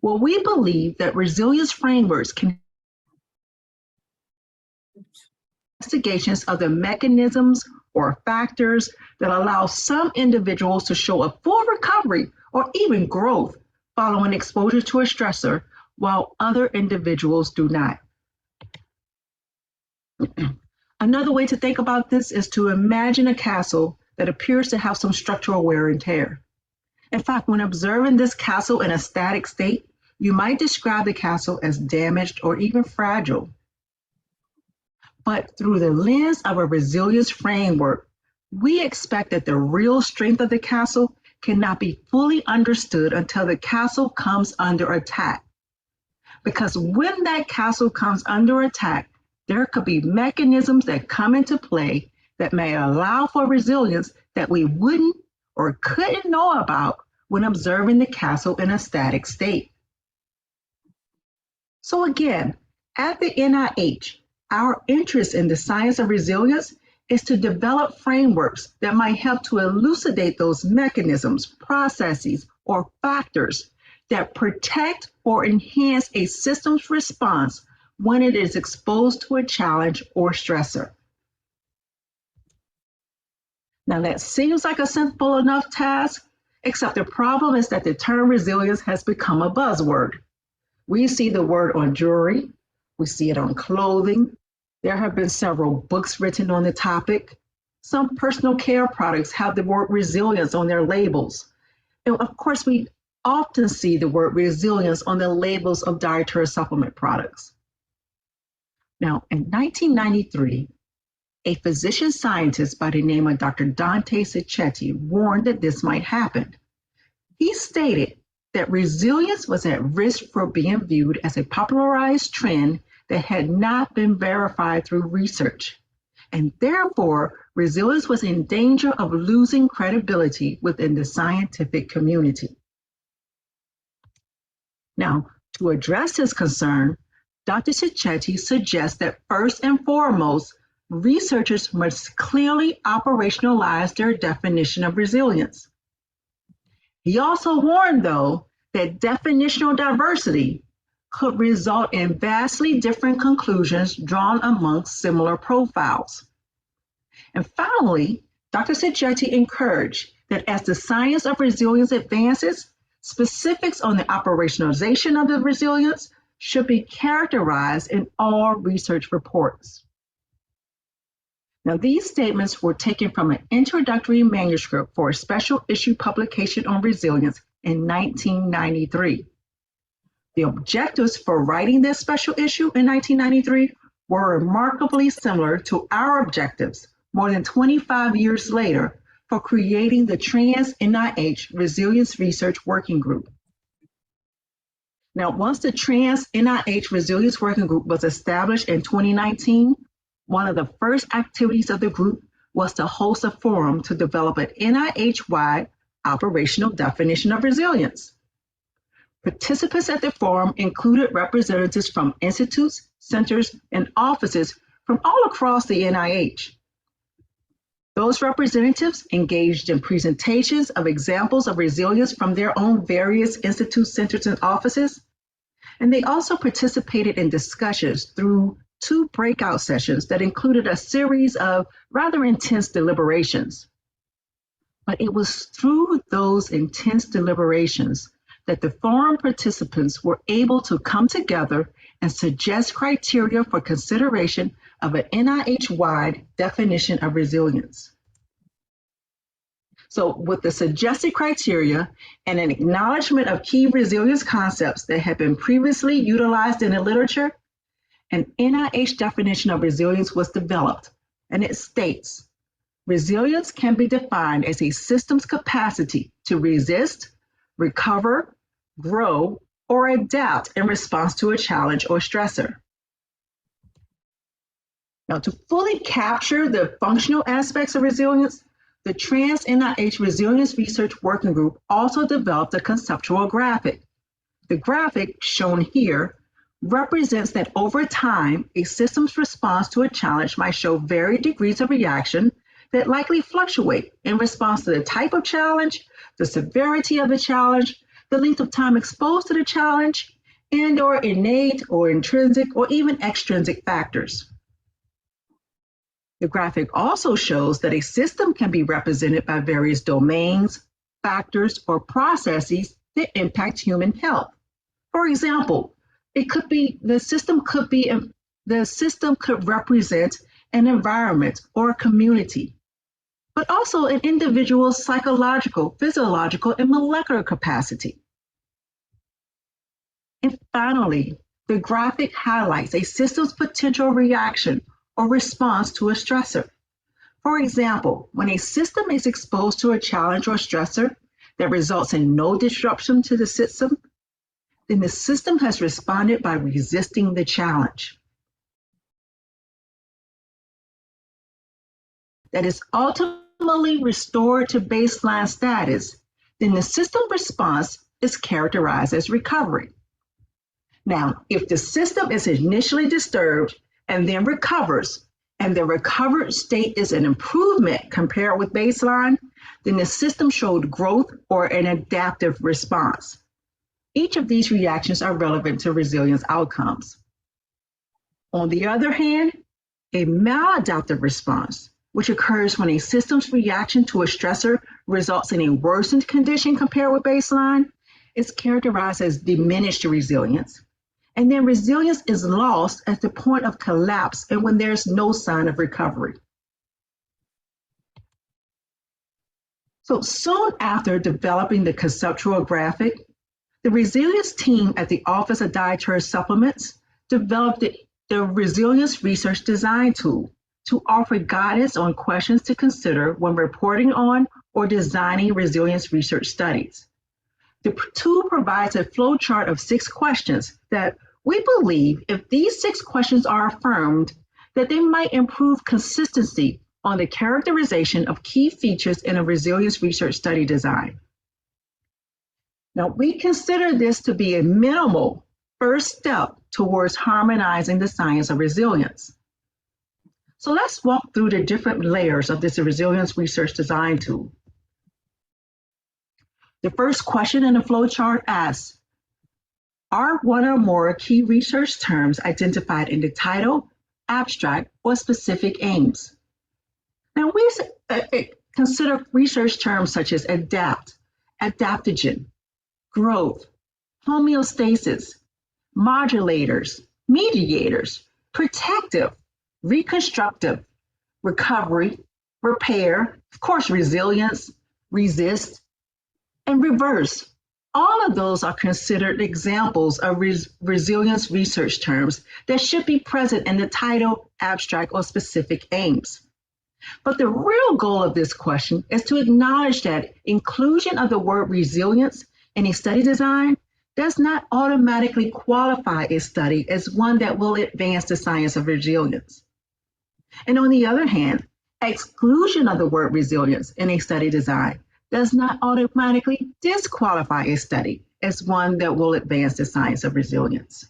Well, we believe that resilience frameworks can investigations of the mechanisms or factors that allow some individuals to show a full recovery or even growth following exposure to a stressor, while other individuals do not. Another way to think about this is to imagine a castle that appears to have some structural wear and tear. In fact, when observing this castle in a static state, you might describe the castle as damaged or even fragile. But through the lens of a resilience framework, we expect that the real strength of the castle cannot be fully understood until the castle comes under attack. Because when that castle comes under attack, there could be mechanisms that come into play that may allow for resilience that we wouldn't or couldn't know about when observing the castle in a static state. So again, at the NIH, our interest in the science of resilience is to develop frameworks that might help to elucidate those mechanisms, processes, or factors that protect or enhance a system's response when it is exposed to a challenge or stressor. Now that seems like a simple enough task, except the problem is that the term resilience has become a buzzword. We see the word on jewelry, we see it on clothing. There have been several books written on the topic. Some personal care products have the word resilience on their labels. And of course, we often see the word resilience on the labels of dietary supplement products. Now, in 1993, a physician scientist by the name of Dr. Dante Cicchetti warned that this might happen. He stated that resilience was at risk for being viewed as a popularized trend that had not been verified through research. And therefore, resilience was in danger of losing credibility within the scientific community. Now, to address this concern, Dr. Cicchetti suggests that first and foremost, researchers must clearly operationalize their definition of resilience. He also warned, though, that definitional diversity could result in vastly different conclusions drawn amongst similar profiles. And finally, Dr. Cicchetti encouraged that as the science of resilience advances, specifics on the operationalization of the resilience should be characterized in all research reports. Now, these statements were taken from an introductory manuscript for a special issue publication on resilience in 1993. The objectives for writing this special issue in 1993 were remarkably similar to our objectives more than 25 years later for creating the Trans-NIH Resilience Research Working Group. Now, once the Trans-NIH Resilience Working Group was established in 2019, one of the first activities of the group was to host a forum to develop an NIH-wide operational definition of resilience. Participants at the forum included representatives from institutes, centers, and offices from all across the NIH. Those representatives engaged in presentations of examples of resilience from their own various institutes, centers, and offices. And they also participated in discussions through 2 breakout sessions that included a series of rather intense deliberations. But it was through those intense deliberations that the forum participants were able to come together and suggest criteria for consideration of an NIH-wide definition of resilience. So with the suggested criteria and an acknowledgement of key resilience concepts that had been previously utilized in the literature, an NIH definition of resilience was developed, and it states, resilience can be defined as a system's capacity to resist, recover, grow, or adapt in response to a challenge or stressor. Now, to fully capture the functional aspects of resilience, the Trans-NIH Resilience Research Working Group also developed a conceptual graphic. The graphic, shown here, represents that over time, a system's response to a challenge might show varied degrees of reaction that likely fluctuate in response to the type of challenge, the severity of the challenge, the length of time exposed to the challenge, and/or innate or intrinsic or even extrinsic factors. The graphic also shows that a system can be represented by various domains, factors, or processes that impact human health. For example, the system could represent an environment or a community, but also an individual's psychological, physiological, and molecular capacity. And finally, the graphic highlights a system's potential reaction or response to a stressor. For example, when a system is exposed to a challenge or stressor that results in no disruption to the system, then the system has responded by resisting the challenge. That is ultimately restored to baseline status, then the system response is characterized as recovery. Now, if the system is initially disturbed and then recovers, and the recovered state is an improvement compared with baseline, then the system showed growth or an adaptive response. Each of these reactions are relevant to resilience outcomes. On the other hand, a maladaptive response, which occurs when a system's reaction to a stressor results in a worsened condition compared with baseline, is characterized as diminished resilience. And then resilience is lost at the point of collapse and when there's no sign of recovery. So soon after developing the conceptual graphic, the resilience team at the Office of Dietary Supplements developed the Resilience Research Design Tool to offer guidance on questions to consider when reporting on or designing resilience research studies. The tool provides a flowchart of 6 questions that we believe if these 6 questions are affirmed, that they might improve consistency on the characterization of key features in a resilience research study design. Now, we consider this to be a minimal first step towards harmonizing the science of resilience. So let's walk through the different layers of this resilience research design tool. The first question in the flowchart asks, are one or more key research terms identified in the title, abstract, or specific aims? Now, we consider research terms such as adapt, adaptogen, growth, homeostasis, modulators, mediators, protective, reconstructive, recovery, repair, of course, resilience, resist, and reverse. All of those are considered examples of resilience research terms that should be present in the title, abstract, or specific aims. But the real goal of this question is to acknowledge that inclusion of the word resilience in a study design does not automatically qualify a study as one that will advance the science of resilience. And on the other hand, exclusion of the word resilience in a study design does not automatically disqualify a study as one that will advance the science of resilience.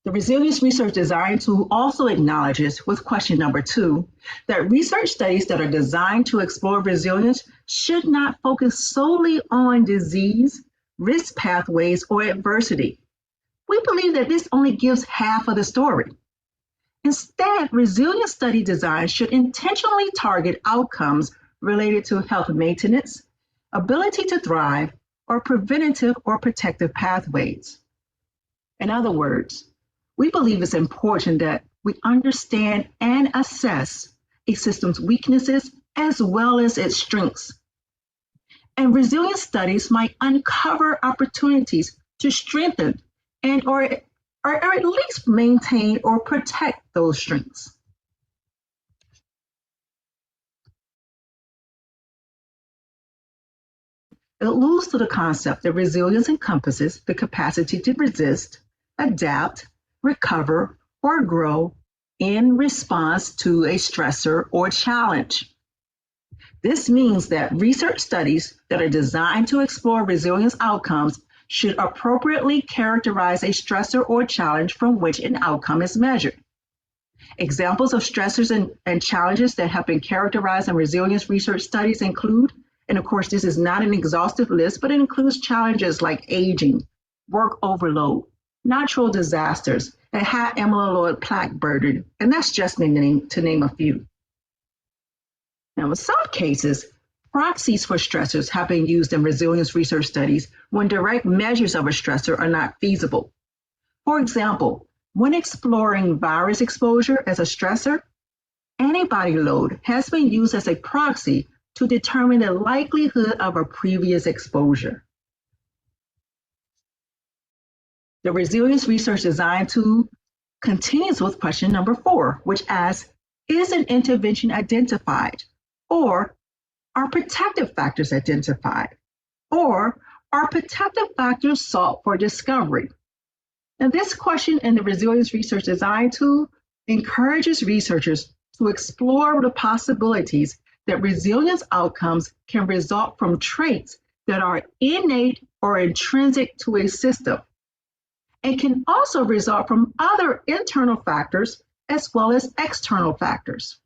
The Resilience Research Design Tool also acknowledges, with question number 2, that research studies that are designed to explore resilience should not focus solely on disease, risk pathways, or adversity. We believe that this only gives half of the story. Instead, resilience study design should intentionally target outcomes related to health maintenance, ability to thrive, or preventative or protective pathways. In other words, we believe it's important that we understand and assess a system's weaknesses as well as its strengths. And resilience studies might uncover opportunities to strengthen and or at least maintain or protect those strengths. It alludes to the concept that resilience encompasses the capacity to resist, adapt, recover, or grow in response to a stressor or challenge. This means that research studies that are designed to explore resilience outcomes should appropriately characterize a stressor or challenge from which an outcome is measured. Examples of stressors and challenges that have been characterized in resilience research studies include, and of course, this is not an exhaustive list, but it includes challenges like aging, work overload, natural disasters, and high amyloid plaque burden, and that's just to name a few. Now, in some cases, proxies for stressors have been used in resilience research studies when direct measures of a stressor are not feasible. For example, when exploring virus exposure as a stressor, antibody load has been used as a proxy to determine the likelihood of a previous exposure. The resilience research design tool continues with question number 4, which asks, is an intervention identified? Or are protective factors identified? Or are protective factors sought for discovery? Now, this question in the resilience research design tool encourages researchers to explore the possibilities that resilience outcomes can result from traits that are innate or intrinsic to a system, and can also result from other internal factors as well as external factors.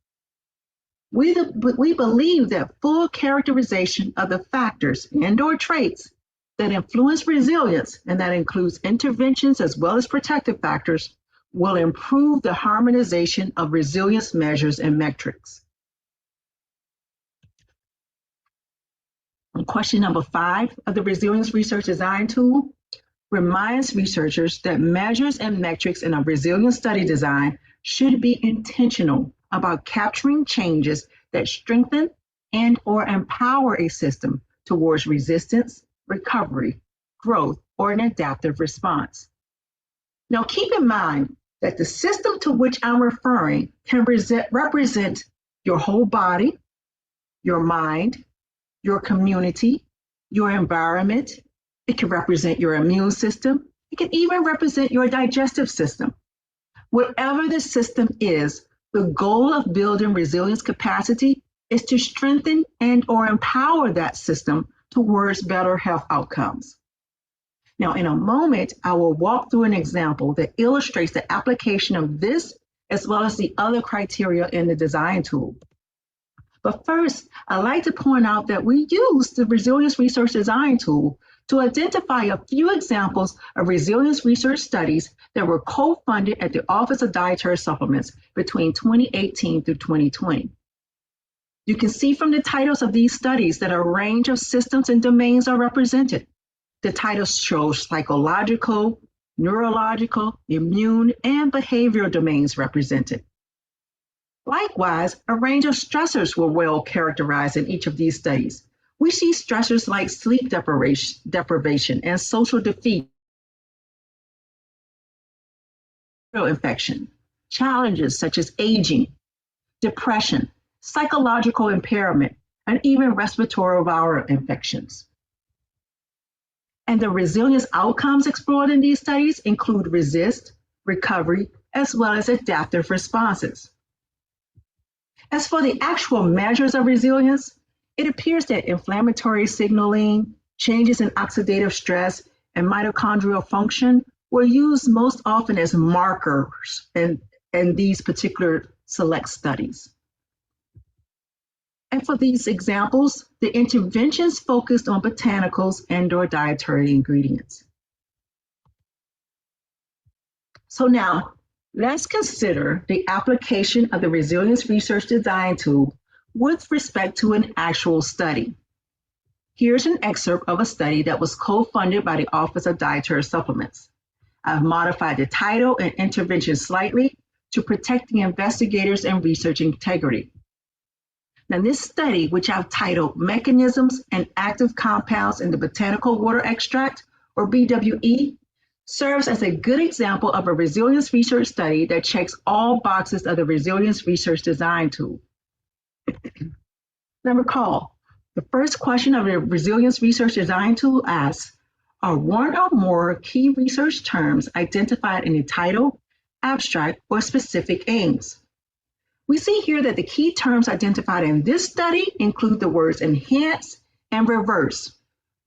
We believe that full characterization of the factors and/or traits that influence resilience, and that includes interventions as well as protective factors, will improve the harmonization of resilience measures and metrics. And question number 5 of the resilience research design tool reminds researchers that measures and metrics in a resilience study design should be intentional about capturing changes that strengthen and/or empower a system towards resistance, recovery, growth, or an adaptive response. Now, keep in mind that the system to which I'm referring can represent your whole body, your mind, your community, your environment. It can represent your immune system. It can even represent your digestive system. Whatever the system is, the goal of building resilience capacity is to strengthen and/or empower that system towards better health outcomes. Now, in a moment, I will walk through an example that illustrates the application of this as well as the other criteria in the design tool. But first, I'd like to point out that we use the resilience research design tool to identify a few examples of resilience research studies that were co-funded at the Office of Dietary Supplements between 2018 through 2020. You can see from the titles of these studies that a range of systems and domains are represented. The titles show psychological, neurological, immune, and behavioral domains represented. Likewise, a range of stressors were well characterized in each of these studies. We see stressors like sleep deprivation and social defeat, infection, challenges such as aging, depression, psychological impairment, and even respiratory viral infections. And the resilience outcomes explored in these studies include resist, recovery, as well as adaptive responses. As for the actual measures of resilience, it appears that inflammatory signaling, changes in oxidative stress, and mitochondrial function were used most often as markers in these particular select studies. And for these examples, the interventions focused on botanicals and/or dietary ingredients. So now, let's consider the application of the resilience research design tool with respect to an actual study. Here's an excerpt of a study that was co-funded by the Office of Dietary Supplements. I've modified the title and intervention slightly to protect the investigators and research integrity. Now, this study, which I've titled Mechanisms and Active Compounds in the Botanical Water Extract, or BWE, serves as a good example of a resilience research study that checks all boxes of the resilience research design tool. Now recall, the first question of the resilience research design tool asks, are one or more key research terms identified in the title abstract, or specific aims. We see here that the key terms identified in this study include the words enhance and reverse.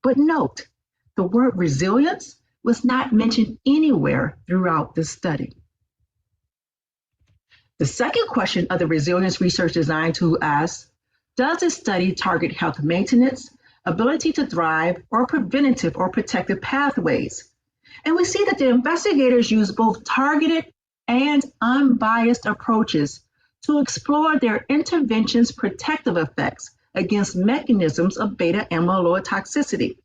But note, the word resilience was not mentioned anywhere throughout this study. The second question of the Resilience Research Design Tool asks, does this study target health maintenance, ability to thrive, or preventative or protective pathways? And we see that the investigators use both targeted and unbiased approaches to explore their intervention's protective effects against mechanisms of beta amyloid toxicity.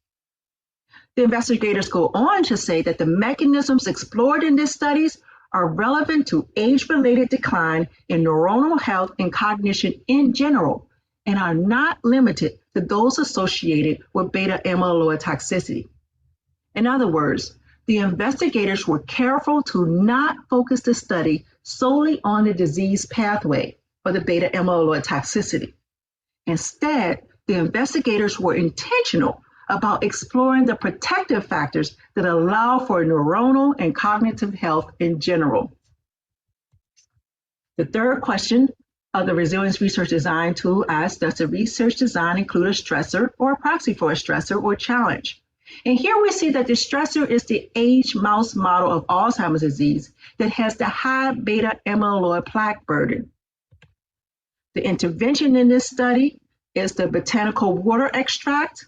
The investigators go on to say that the mechanisms explored in these studies are relevant to age-related decline in neuronal health and cognition in general, and are not limited to those associated with beta amyloid toxicity. In other words, the investigators were careful to not focus the study solely on the disease pathway or the beta amyloid toxicity. Instead, the investigators were intentional about exploring the protective factors that allow for neuronal and cognitive health in general. The third question of the Resilience Research Design Tool asks, does the research design include a stressor or a proxy for a stressor or challenge? And here we see that the stressor is the aged mouse model of Alzheimer's disease that has the high beta amyloid plaque burden. The intervention in this study is the botanical water extract.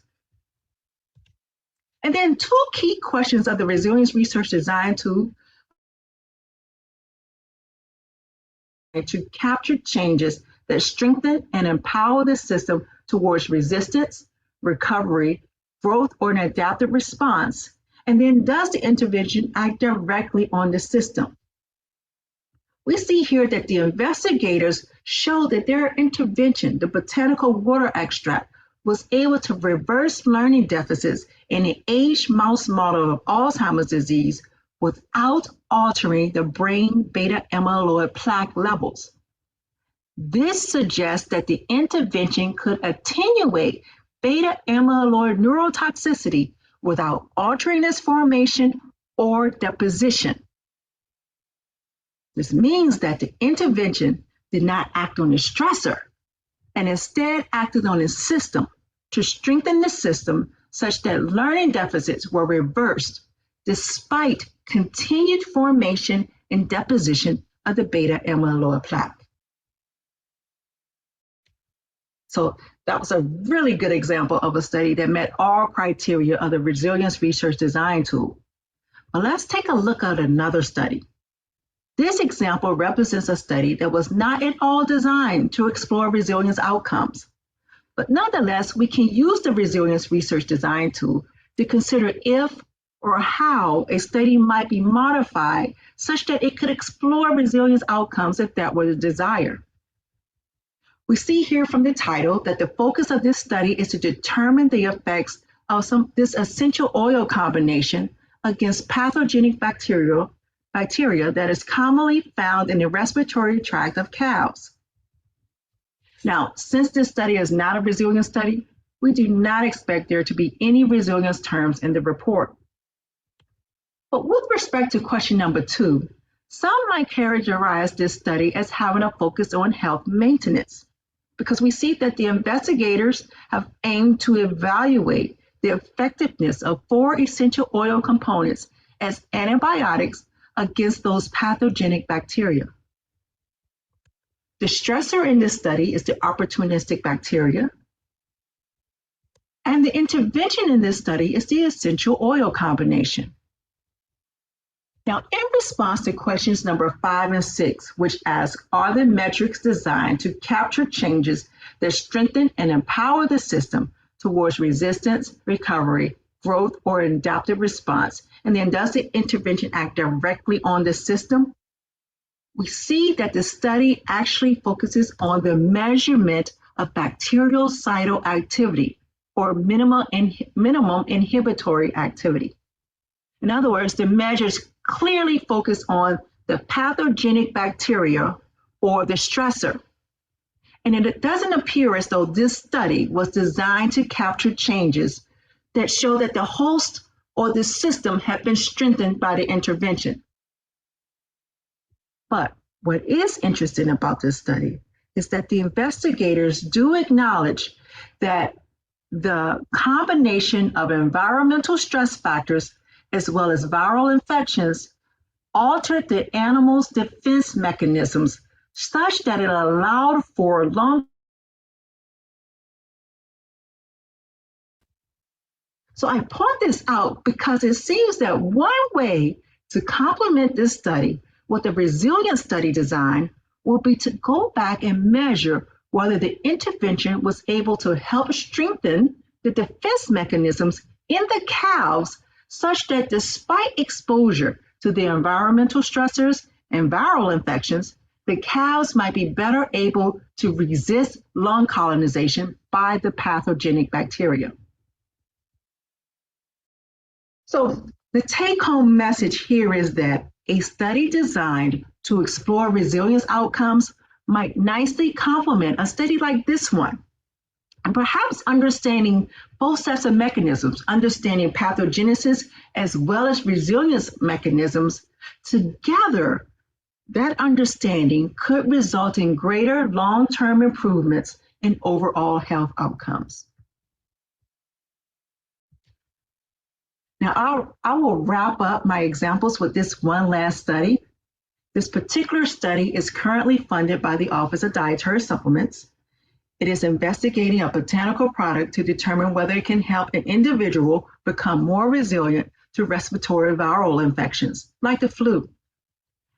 And then two key questions of the Resilience Research Design Tool to capture changes that strengthen and empower the system towards resistance, recovery, growth, or an adaptive response. And then does the intervention act directly on the system? We see here that the investigators show that their intervention, the botanical water extract, was able to reverse learning deficits in the aged mouse model of Alzheimer's disease without altering the brain beta amyloid plaque levels. This suggests that the intervention could attenuate beta amyloid neurotoxicity without altering its formation or deposition. This means that the intervention did not act on the stressor and instead acted on the system to strengthen the system such that learning deficits were reversed despite continued formation and deposition of the beta amyloid plaque. So that was a really good example of a study that met all criteria of the Resilience Research Design Tool. But let's take a look at another study. This example represents a study that was not at all designed to explore resilience outcomes. But nonetheless, we can use the Resilience Research Design Tool to consider if or how a study might be modified such that it could explore resilience outcomes if that were the desire. We see here from the title that the focus of this study is to determine the effects of this essential oil combination against pathogenic bacteria that is commonly found in the respiratory tract of cows. Now, since this study is not a resilience study, we do not expect there to be any resilience terms in the report. But with respect to question number 2, some might characterize this study as having a focus on health maintenance, because we see that the investigators have aimed to evaluate the effectiveness of 4 essential oil components as antibiotics against those pathogenic bacteria. The stressor in this study is the opportunistic bacteria, and the intervention in this study is the essential oil combination. Now, in response to questions number 5 and 6, which ask, are the metrics designed to capture changes that strengthen and empower the system towards resistance, recovery, growth, or adaptive response? And then does the intervention act directly on the system? We see that the study actually focuses on the measurement of bactericidal activity or minimum inhibitory activity. In other words, the measures clearly focus on the pathogenic bacteria or the stressor. And it doesn't appear as though this study was designed to capture changes that show that the host or the system had been strengthened by the intervention. But what is interesting about this study is that the investigators do acknowledge that the combination of environmental stress factors as well as viral infections altered the animal's defense mechanisms such that it allowed for long. So I point this out because it seems that one way to complement this study with a resilience study design will be to go back and measure whether the intervention was able to help strengthen the defense mechanisms in the calves such that despite exposure to the environmental stressors and viral infections, the calves might be better able to resist lung colonization by the pathogenic bacteria. So the take-home message here is that a study designed to explore resilience outcomes might nicely complement a study like this one. And perhaps understanding both sets of mechanisms, understanding pathogenesis as well as resilience mechanisms, together, that understanding could result in greater long-term improvements in overall health outcomes. Now, I will wrap up my examples with this one last study. This particular study is currently funded by the Office of Dietary Supplements. It is investigating a botanical product to determine whether it can help an individual become more resilient to respiratory viral infections, like the flu.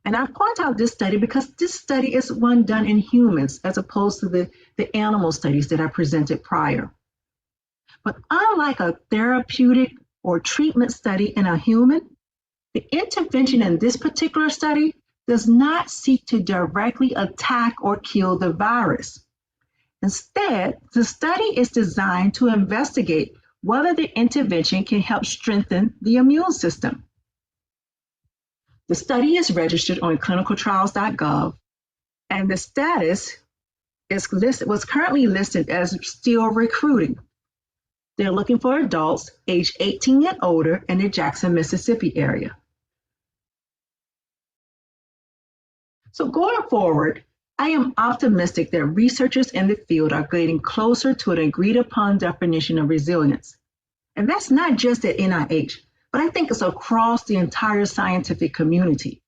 And I point out this study because this study is one done in humans as opposed to the animal studies that I presented prior. But unlike a therapeutic or treatment study in a human, the intervention in this particular study does not seek to directly attack or kill the virus. Instead, the study is designed to investigate whether the intervention can help strengthen the immune system. The study is registered on clinicaltrials.gov, and the status was currently listed as still recruiting. They're looking for adults age 18 and older in the Jackson, Mississippi area. So going forward, I am optimistic that researchers in the field are getting closer to an agreed upon definition of resilience. And that's not just at NIH, but I think it's across the entire scientific community.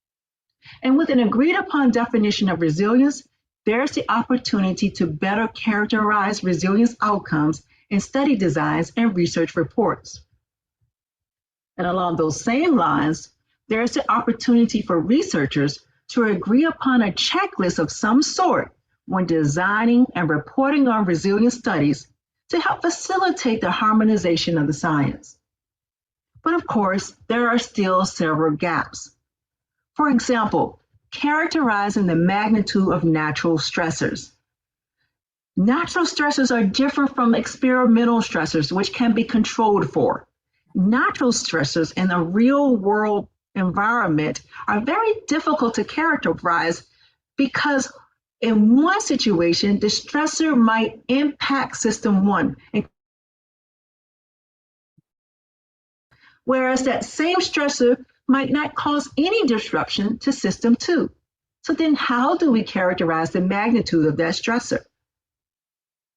And with an agreed upon definition of resilience, there's the opportunity to better characterize resilience outcomes in study designs and research reports. And along those same lines, there's the opportunity for researchers to agree upon a checklist of some sort when designing and reporting on resilience studies to help facilitate the harmonization of the science. But of course, there are still several gaps. For example, characterizing the magnitude of natural stressors. Natural stressors are different from experimental stressors, which can be controlled for. Natural stressors in a real world environment are very difficult to characterize because in one situation, the stressor might impact system one, whereas that same stressor might not cause any disruption to system two. So then how do we characterize the magnitude of that stressor?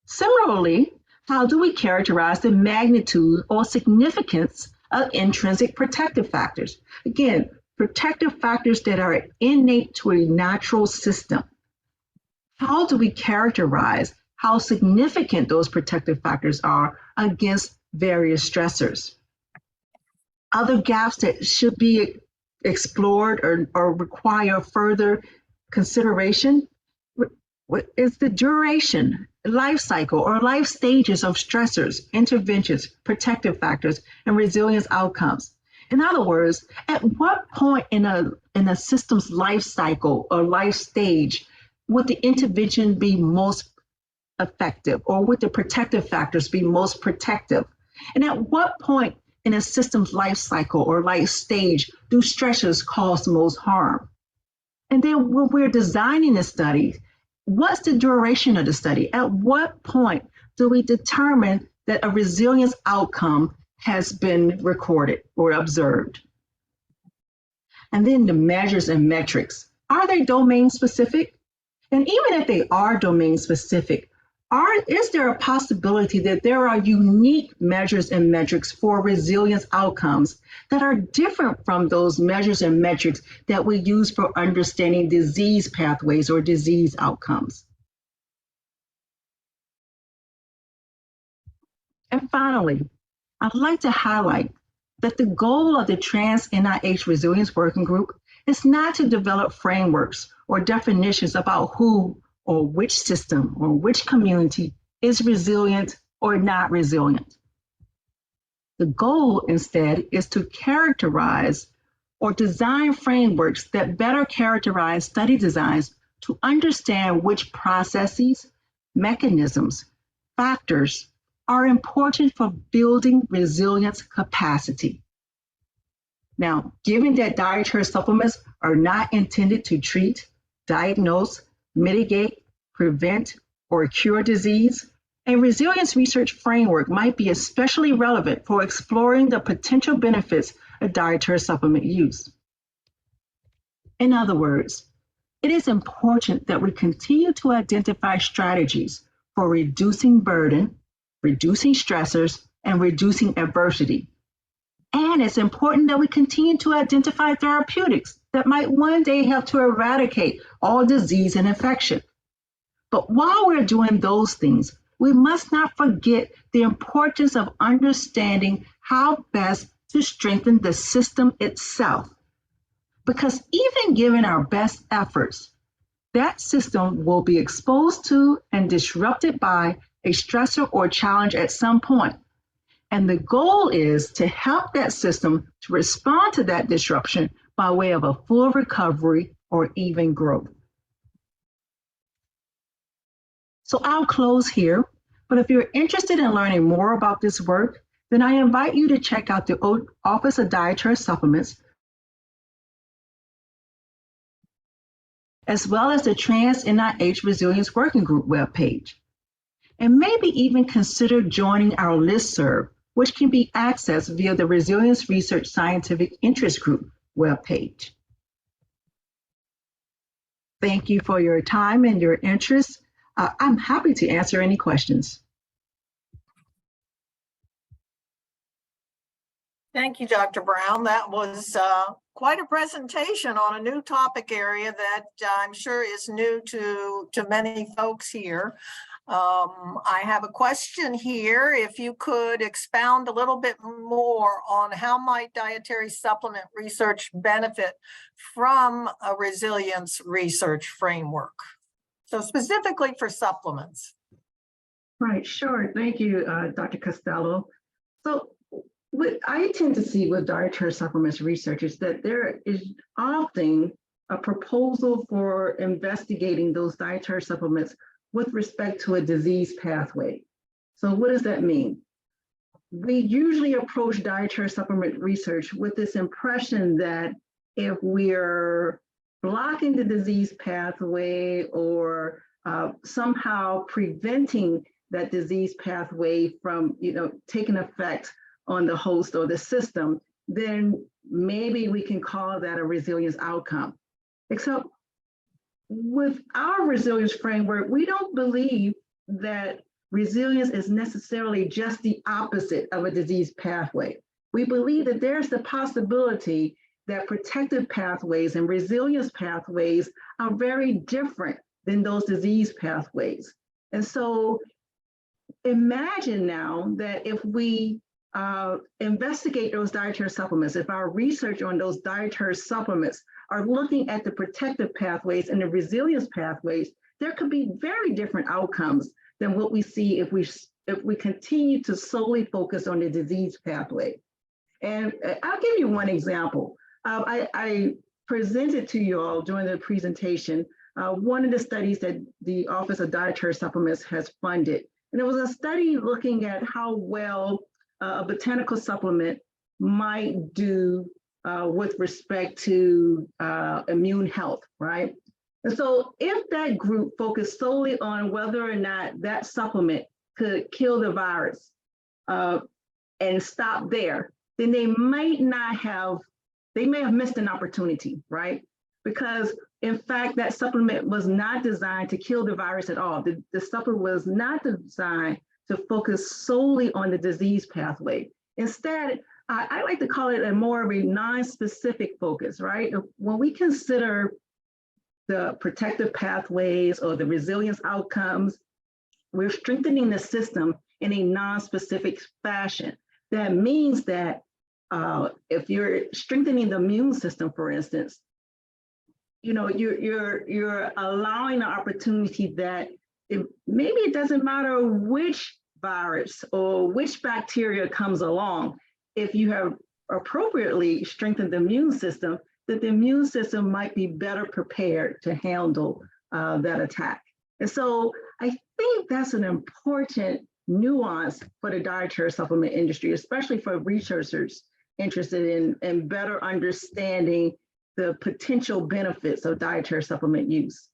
Similarly, how do we characterize the magnitude or significance of intrinsic protective factors? Again, protective factors that are innate to a natural system. How do we characterize how significant those protective factors are against various stressors? Other gaps that should be explored or require further consideration is the duration, life cycle, or life stages of stressors, interventions, protective factors, and resilience outcomes. In other words, at what point in a system's life cycle or life stage would the intervention be most effective, or would the protective factors be most protective? And at what point in a system's life cycle or life stage do stressors cause the most harm? And then when we're designing a study, what's the duration of the study? At what point do we determine that a resilience outcome has been recorded or observed? And then the measures and metrics. Are they domain specific? And even if they are domain specific, is there a possibility that there are unique measures and metrics for resilience outcomes that are different from those measures and metrics that we use for understanding disease pathways or disease outcomes? And finally, I'd like to highlight that the goal of the Trans-NIH Resilience Working Group is not to develop frameworks or definitions about who or which system or which community is resilient or not resilient. The goal instead is to characterize or design frameworks that better characterize study designs to understand which processes, mechanisms, factors are important for building resilience capacity. Now, given that dietary supplements are not intended to treat, diagnose, mitigate, prevent, or cure disease, a resilience research framework might be especially relevant for exploring the potential benefits of dietary supplement use. In other words, it is important that we continue to identify strategies for reducing burden, reducing stressors, and reducing adversity. And it's important that we continue to identify therapeutics that might one day help to eradicate all disease and infection. But while we're doing those things, we must not forget the importance of understanding how best to strengthen the system itself. Because even given our best efforts, that system will be exposed to and disrupted by a stressor or challenge at some point. And the goal is to help that system to respond to that disruption by way of a full recovery or even growth. So I'll close here, but if you're interested in learning more about this work, then I invite you to check out the Office of Dietary Supplements, as well as the Trans-NIH Resilience Working Group webpage. And maybe even consider joining our listserv, which can be accessed via the Resilience Research Scientific Interest Group webpage. Thank you for your time and your interest. I'm happy to answer any questions. Thank you, Dr. Brown. That was quite a presentation on a new topic area that I'm sure is new to many folks here. I have a question here. If you could expound a little bit more on how might dietary supplement research benefit from a resilience research framework? So specifically for supplements. Right, sure. Thank you, Dr. Costello. So what I tend to see with dietary supplements research is that there is often a proposal for investigating those dietary supplements with respect to a disease pathway. So what does that mean? We usually approach dietary supplement research with this impression that if we're blocking the disease pathway or somehow preventing that disease pathway from taking effect on the host or the system, then maybe we can call that a resilience outcome. Except with our resilience framework, we don't believe that resilience is necessarily just the opposite of a disease pathway. We believe that there's the possibility that protective pathways and resilience pathways are very different than those disease pathways. And so imagine now that if we investigate those dietary supplements, if our research on those dietary supplements are looking at the protective pathways and the resilience pathways, there could be very different outcomes than what we see if we continue to solely focus on the disease pathway. And I'll give you one example. I presented to you all during the presentation one of the studies that the Office of Dietary Supplements has funded. And it was a study looking at how well a botanical supplement might do with respect to immune health, right? And so if that group focused solely on whether or not that supplement could kill the virus and stop there, then they may have missed an opportunity, right? because in fact, that supplement was not designed to kill the virus at all. The supplement was not designed to focus solely on the disease pathway. Instead, I like to call it a more of a non-specific focus, right? When we consider the protective pathways or the resilience outcomes, we're strengthening the system in a non-specific fashion. That means that if you're strengthening the immune system, for instance, you're allowing the opportunity that maybe it doesn't matter which virus or which bacteria comes along. If you have appropriately strengthened the immune system, that the immune system might be better prepared to handle that attack. And so I think that's an important nuance for the dietary supplement industry, especially for researchers interested in better understanding the potential benefits of dietary supplement use.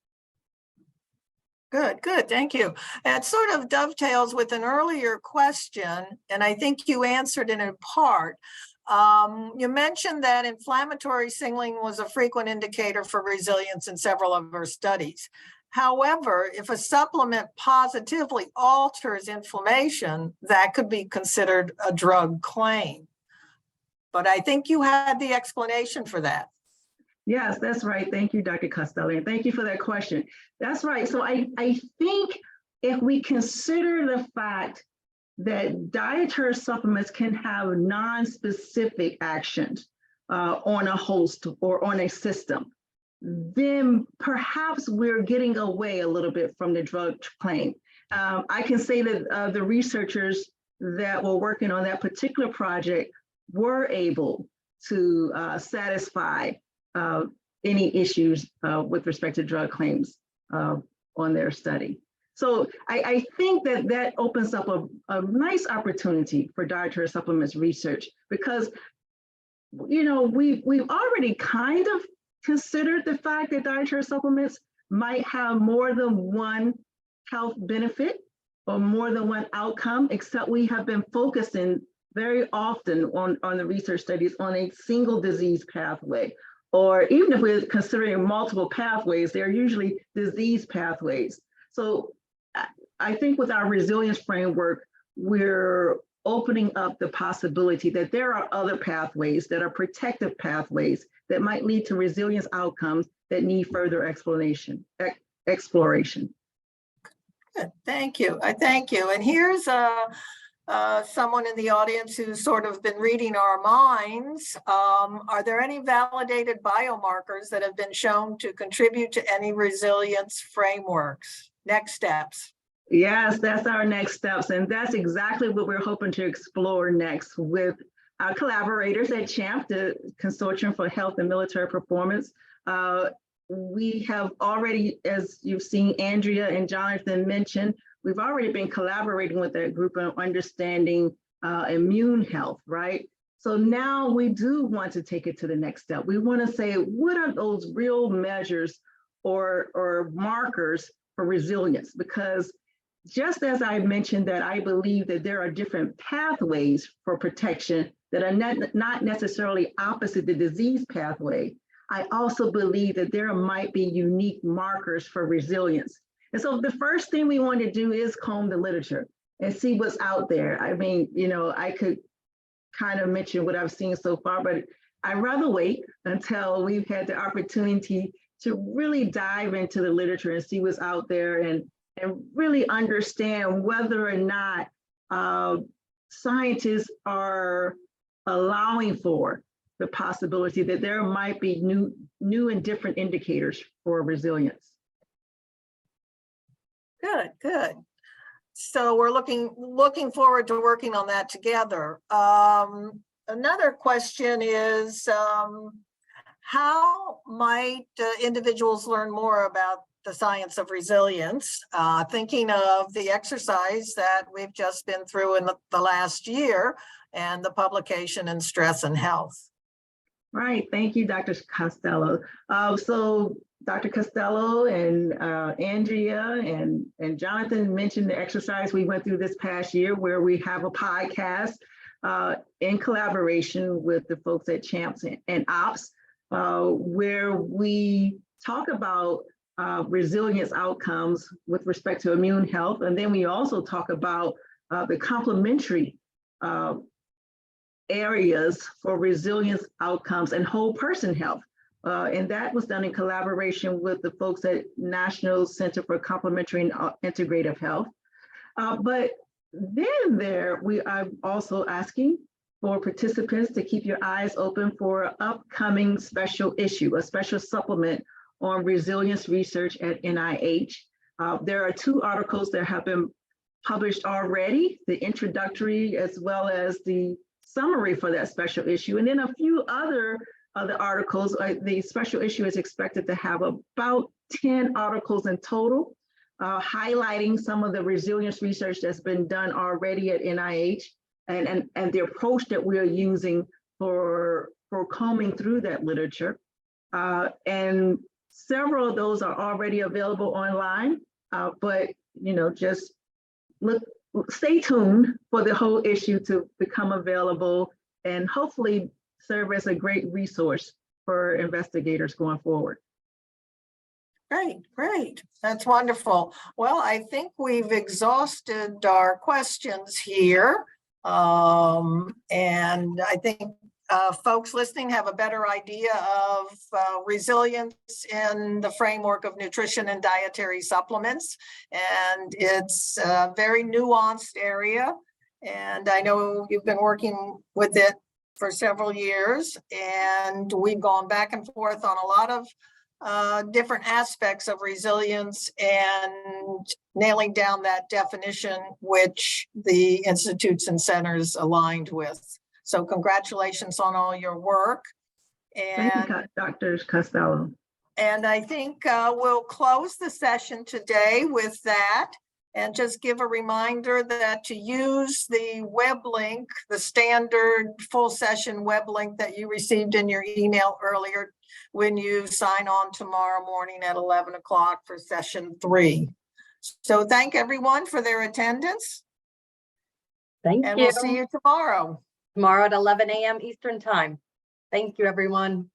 Good, good, thank you. That sort of dovetails with an earlier question, and I think you answered it in part. You mentioned that inflammatory signaling was a frequent indicator for resilience in several of our studies. However, if a supplement positively alters inflammation, that could be considered a drug claim. But I think you had the explanation for that. Yes, that's right. Thank you, Dr. Costello, and thank you for that question. That's right. So I think if we consider the fact that dietary supplements can have non-specific actions on a host or on a system, then perhaps we're getting away a little bit from the drug claim. I can say that the researchers that were working on that particular project were able to satisfy any issues with respect to drug claims on their study. So I think that opens up a nice opportunity for dietary supplements research, because we've already kind of considered the fact that dietary supplements might have more than one health benefit or more than one outcome, except we have been focusing very often on the research studies on a single disease pathway. Or even if we're considering multiple pathways, they're usually disease pathways. So I think with our resilience framework, we're opening up the possibility that there are other pathways that are protective pathways that might lead to resilience outcomes that need further exploration. Good. Thank you. I thank you. And here's someone in the audience who's sort of been reading our minds. Are there any validated biomarkers that have been shown to contribute to any resilience frameworks? Next steps. Yes, that's our next steps. And that's exactly what we're hoping to explore next with our collaborators at CHAMP, the Consortium for Health and Military Performance. We have already, as you've seen Andrea and Jonathan mention, we've already been collaborating with that group on understanding immune health, right? So now we do want to take it to the next step. We want to say, what are those real measures or markers for resilience? Because just as I mentioned that I believe that there are different pathways for protection that are not necessarily opposite the disease pathway, I also believe that there might be unique markers for resilience. And so the first thing we want to do is comb the literature and see what's out there. I mean, I could kind of mention what I've seen so far, but I'd rather wait until we've had the opportunity to really dive into the literature and see what's out there and really understand whether or not scientists are allowing for the possibility that there might be new and different indicators for resilience. Good, good. So we're looking forward to working on that together. Another question is, how might individuals learn more about the science of resilience? Thinking of the exercise that we've just been through in the last year and the publication in Stress and Health. Right, thank you, Dr. Costello. So Dr. Costello and Andrea and Jonathan mentioned the exercise we went through this past year, where we have a podcast in collaboration with the folks at CHAMPS and OPS where we talk about resilience outcomes with respect to immune health. And then we also talk about the complementary areas for resilience outcomes and whole person health. And that was done in collaboration with the folks at National Center for Complementary and Integrative Health. But then I'm also asking for participants to keep your eyes open for an upcoming special issue, a special supplement on resilience research at NIH. There are 2 articles that have been published already, the introductory as well as the summary for that special issue, and then a few other articles. The special issue is expected to have about 10 articles in total, highlighting some of the resilience research that's been done already at NIH and the approach that we're using for combing through that literature. And several of those are already available online, but just stay tuned for the whole issue to become available and hopefully serve as a great resource for investigators going forward. Great. That's wonderful. Well, I think we've exhausted our questions here. And I think folks listening have a better idea of resilience in the framework of nutrition and dietary supplements. And it's a very nuanced area. And I know you've been working with it for several years, and we've gone back and forth on a lot of different aspects of resilience and nailing down that definition, which the institutes and centers aligned with. So congratulations on all your work. And thank you, Dr. Costello. And I think we'll close the session today with that. And just give a reminder that to use the web link, the standard full session web link that you received in your email earlier when you sign on tomorrow morning at 11 o'clock for session 3. So thank everyone for their attendance. Thank you. And we'll see you tomorrow. Tomorrow at 11 a.m. Eastern time. Thank you, everyone.